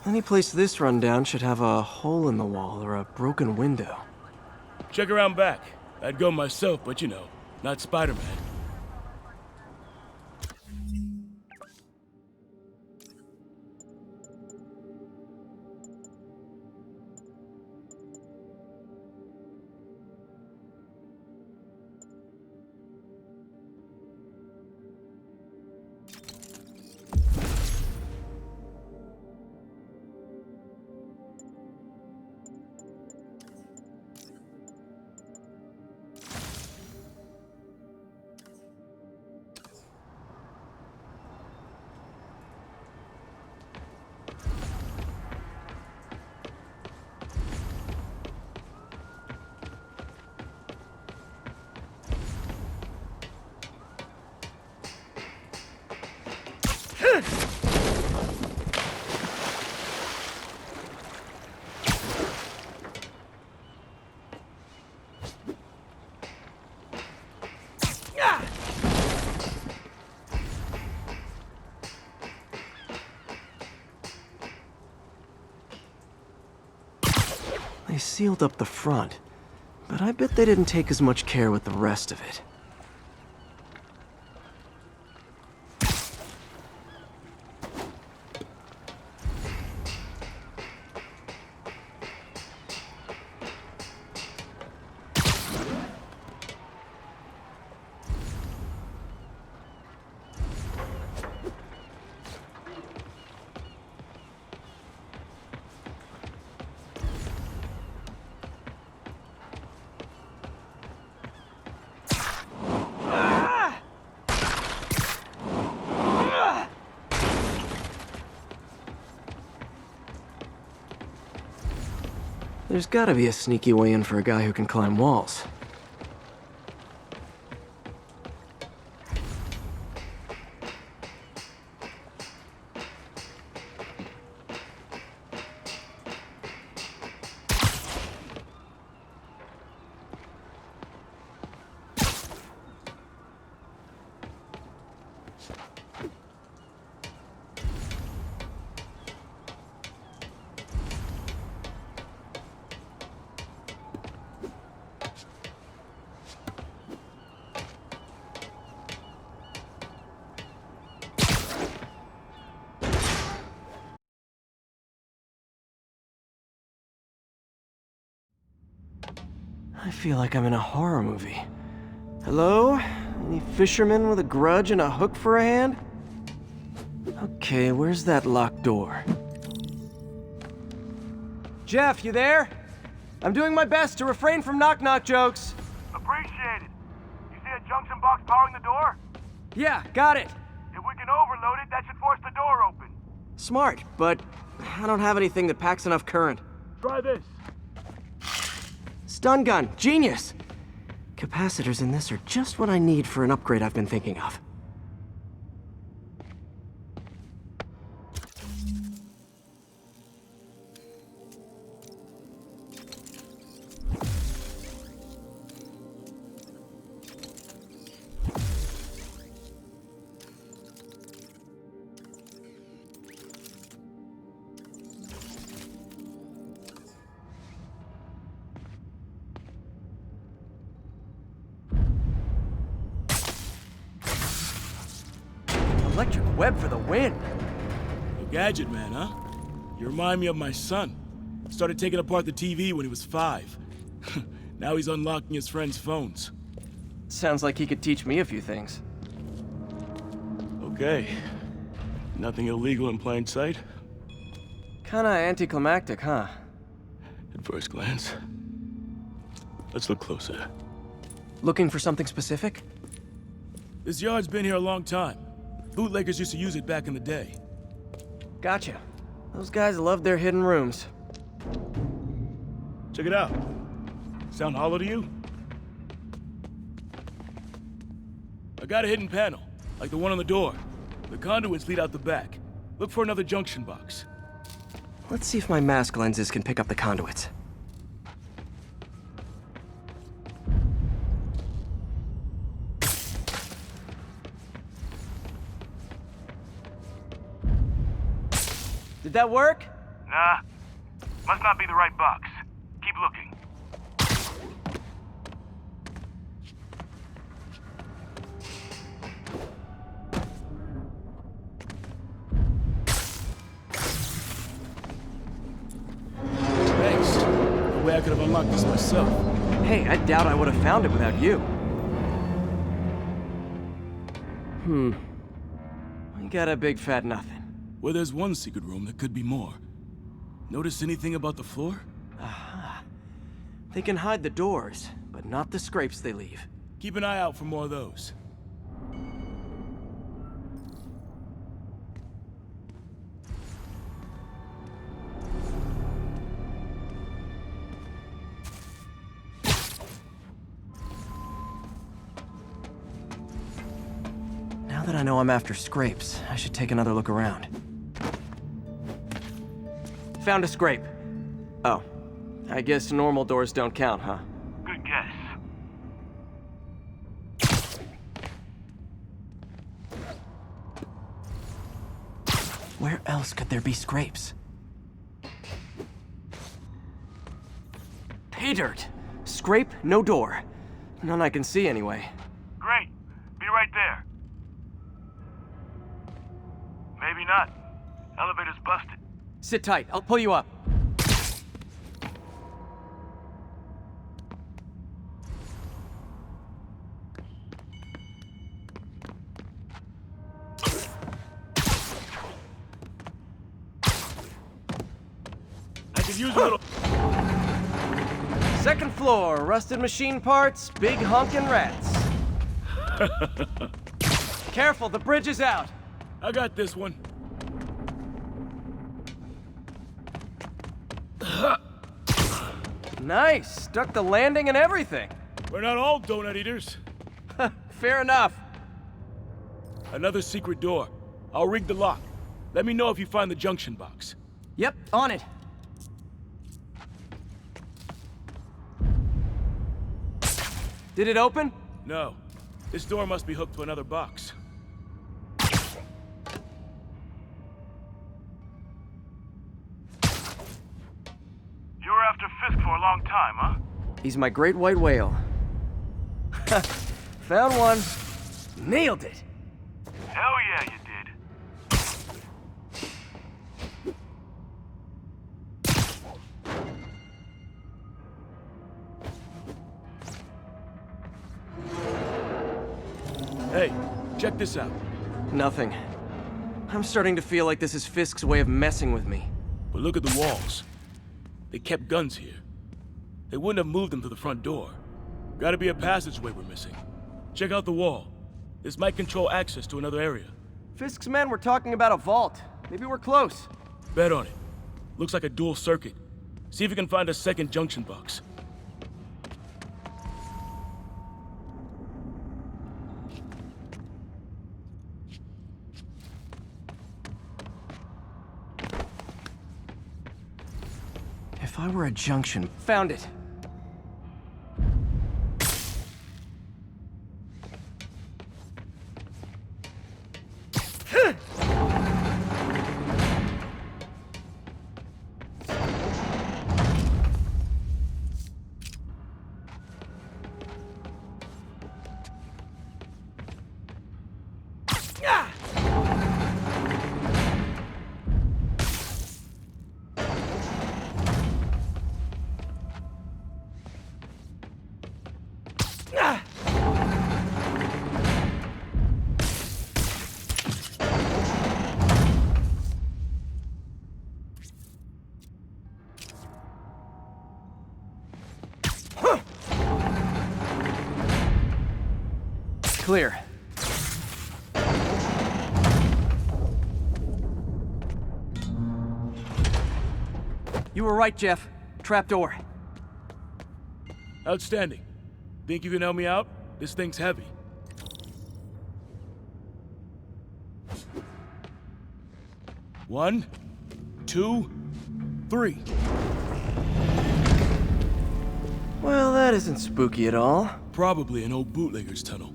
Any place this rundown should have a hole in the wall or a broken window. Check around back. I'd go myself, but you know, not Spider-Man. They sealed up the front, but I bet they didn't take as much care with the rest of it. There's gotta be a sneaky way in for a guy who can climb walls. I feel like I'm in a horror movie. Hello? Any fisherman with a grudge and a hook for a hand? Okay, where's that locked door? Jeff, you there? I'm doing my best to refrain from knock-knock jokes. Appreciate it. You see a junction box powering the door? Yeah, got it. If we can overload it, that should force the door open. Smart, but I don't have anything that packs enough current. Try this. Stun gun, genius! Capacitors in this are just what I need for an upgrade I've been thinking of. Electric web for the win. A gadget man, huh? You remind me of my son. Started taking apart the TV when he was 5. Now he's unlocking his friends' phones. Sounds like he could teach me a few things. Okay. Nothing illegal in plain sight? Kinda anticlimactic, huh? At first glance. Let's look closer. Looking for something specific? This yard's been here a long time. Bootleggers used to use it back in the day. Gotcha. Those guys love their hidden rooms. Check it out. Sound hollow to you? I got a hidden panel, like the one on the door. The conduits lead out the back. Look for another junction box. Let's see if my mask lenses can pick up the conduits. Did that work? Nah. Must not be the right box. Keep looking. Thanks. No way I could have unlocked this myself. Hey, I doubt I would have found it without you. We got a big fat nothing. Well, there's one secret room that could be more. Notice anything about the floor? Aha. They can hide the doors, but not the scrapes they leave. Keep an eye out for more of those. Now that I know I'm after scrapes, I should take another look around. Found a scrape. Oh, I guess normal doors don't count, huh? Good guess. Where else could there be scrapes? Pay dirt! Scrape, no door. None I can see anyway. Great. Be right there. Maybe not. Elevator's busted. Sit tight, I'll pull you up. I could use a little... Second floor, rusted machine parts, big honkin' rats. Careful, the bridge is out. I got this one. Nice, stuck the landing and everything. We're not all donut eaters. Fair enough. Another secret door. I'll rig the lock. Let me know if you find the junction box. Yep, on it. Did it open? No. This door must be hooked to another box. You were after Fisk for a long time, huh? He's my great white whale. Found one. Nailed it. Hell yeah, you did. Hey, check this out. Nothing. I'm starting to feel like this is Fisk's way of messing with me. But look at the walls. They kept guns here. They wouldn't have moved them to the front door. Gotta be a passageway we're missing. Check out the wall. This might control access to another area. Fisk's men were talking about a vault. Maybe we're close. Bet on it. Looks like a dual circuit. See if you can find a second junction box. If I were a junction... Found it. Clear. You were right, Jeff. Trapdoor. Outstanding. Think you can help me out? This thing's heavy. One, two, three. Well, that isn't spooky at all. Probably an old bootlegger's tunnel.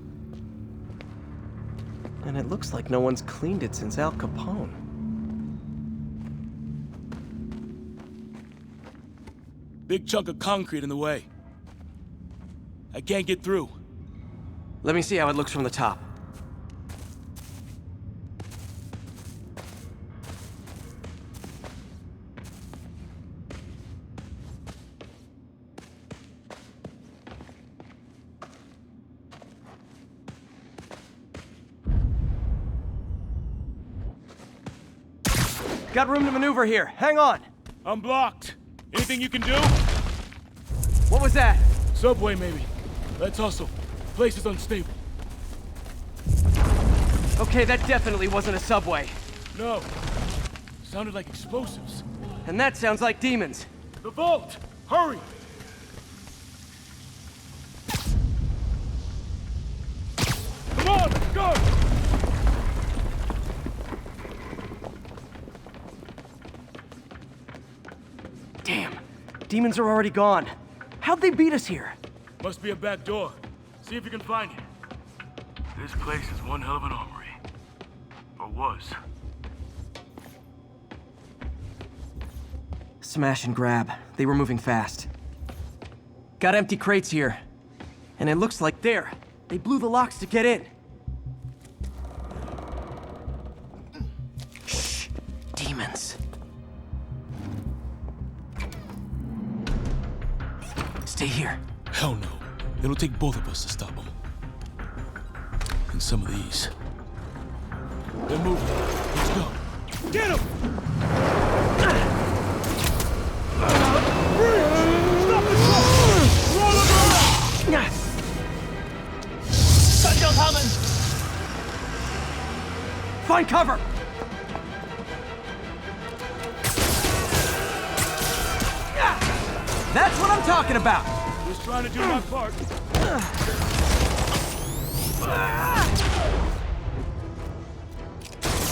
And it looks like no one's cleaned it since Al Capone. Big chunk of concrete in the way. I can't get through. Let me see how it looks from the top. Got room to maneuver here. Hang on. I'm blocked. Anything you can do? What was that? Subway, maybe. Let's hustle. Place is unstable. Okay, that definitely wasn't a subway. No. Sounded like explosives. And that sounds like demons. The vault! Hurry! Come on, let's go! Damn. Demons are already gone. How'd they beat us here? Must be a back door. See if you can find it. This place is one hell of an armory. Or was. Smash and grab. They were moving fast. Got empty crates here. And it looks like there. They blew the locks to get in. Shh. Demons. Stay here. Hell no. It'll take both of us to stop them. And some of these. They're moving. Let's go. Get him! Stop the truck! Roll him around! Touchdown coming! Find cover! That's what I'm talking about! Just trying to do my part.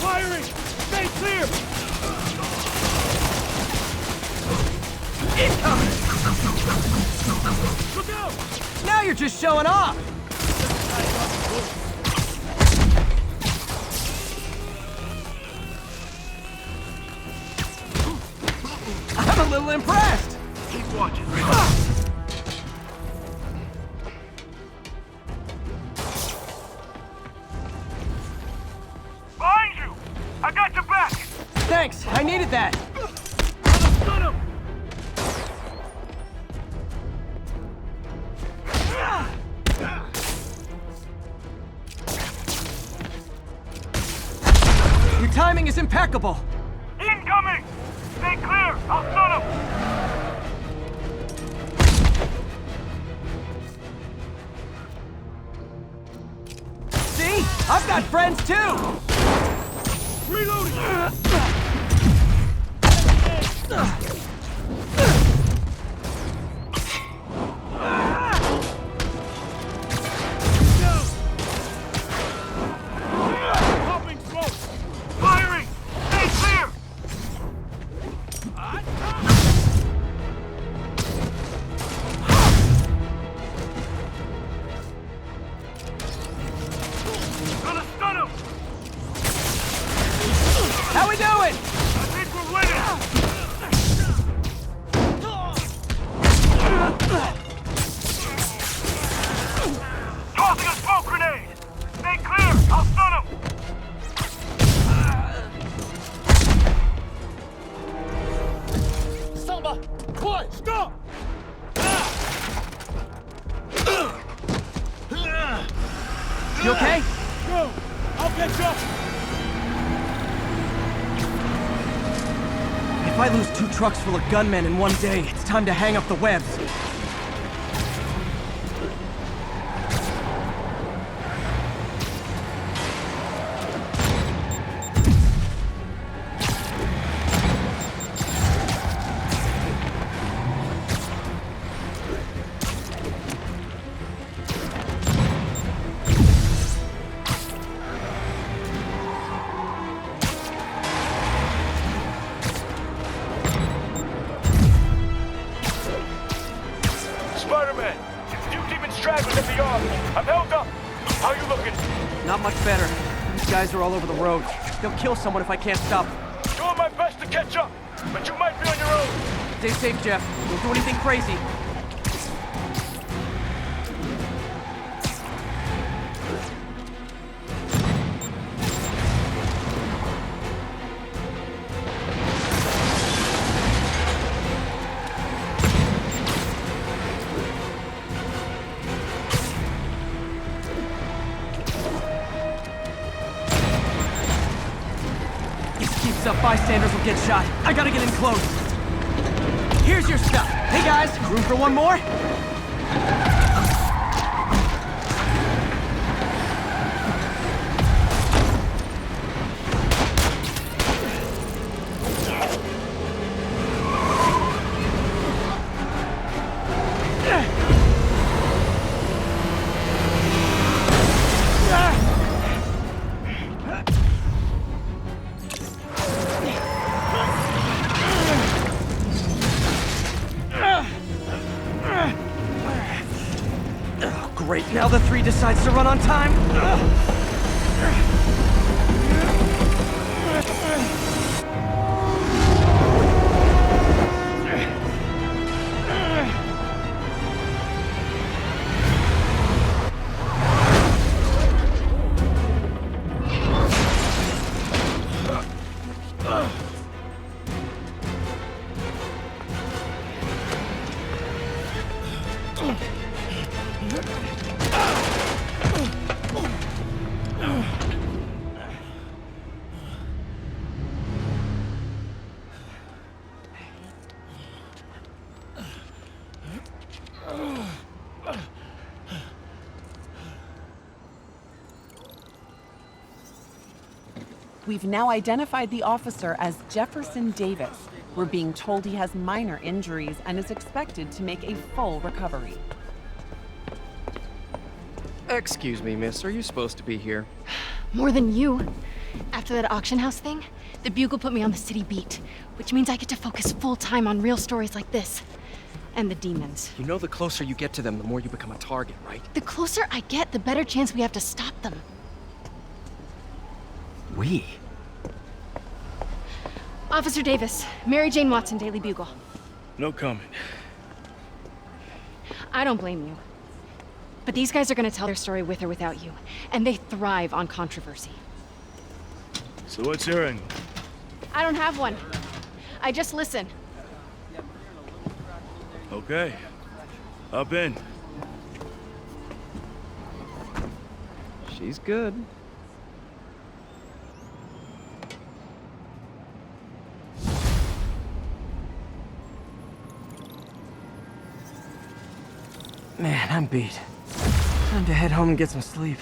Firing! Stay clear! Incoming! Look out! Now you're just showing off! I'm a little impressed! Keep watching. Behind you! I got your back! Thanks, I needed that! Got him! Your timing is impeccable! Incoming! Stay clear! I'll stun him! See? I've got friends too! Reloading! Popping smoke! Firing! Stay clear! Gonna stun him! How we doing? I think we're winning! Tossing a smoke grenade! Stay clear! I'll stun him! Samba! Boy, stop! You okay? Go! I'll catch up! If I lose 2 trucks full of gunmen in one day, it's time to hang up the webs. I'm held up. How you looking? Not much better. These guys are all over the road. They'll kill someone if I can't stop them. Doing my best to catch up, but you might be on your own. Stay safe, Jeff. Don't do anything crazy. Up, bystanders will get shot. I gotta get in close. Here's your stuff. Hey guys, room for one more? Great, now the 3 decides to run on time. We've now identified the officer as Jefferson Davis. We're being told he has minor injuries and is expected to make a full recovery. Excuse me, miss. Are you supposed to be here? More than you. After that auction house thing, the Bugle put me on the city beat, which means I get to focus full time on real stories like this. And the demons. You know the closer you get to them, the more you become a target, right? The closer I get, the better chance we have to stop them. We? Officer Davis, Mary Jane Watson, Daily Bugle. No comment. I don't blame you. But these guys are gonna tell their story with or without you, and they thrive on controversy. So what's your angle? I don't have one. I just listen. Okay. Up in. She's good. Man, I'm beat. Time to head home and get some sleep.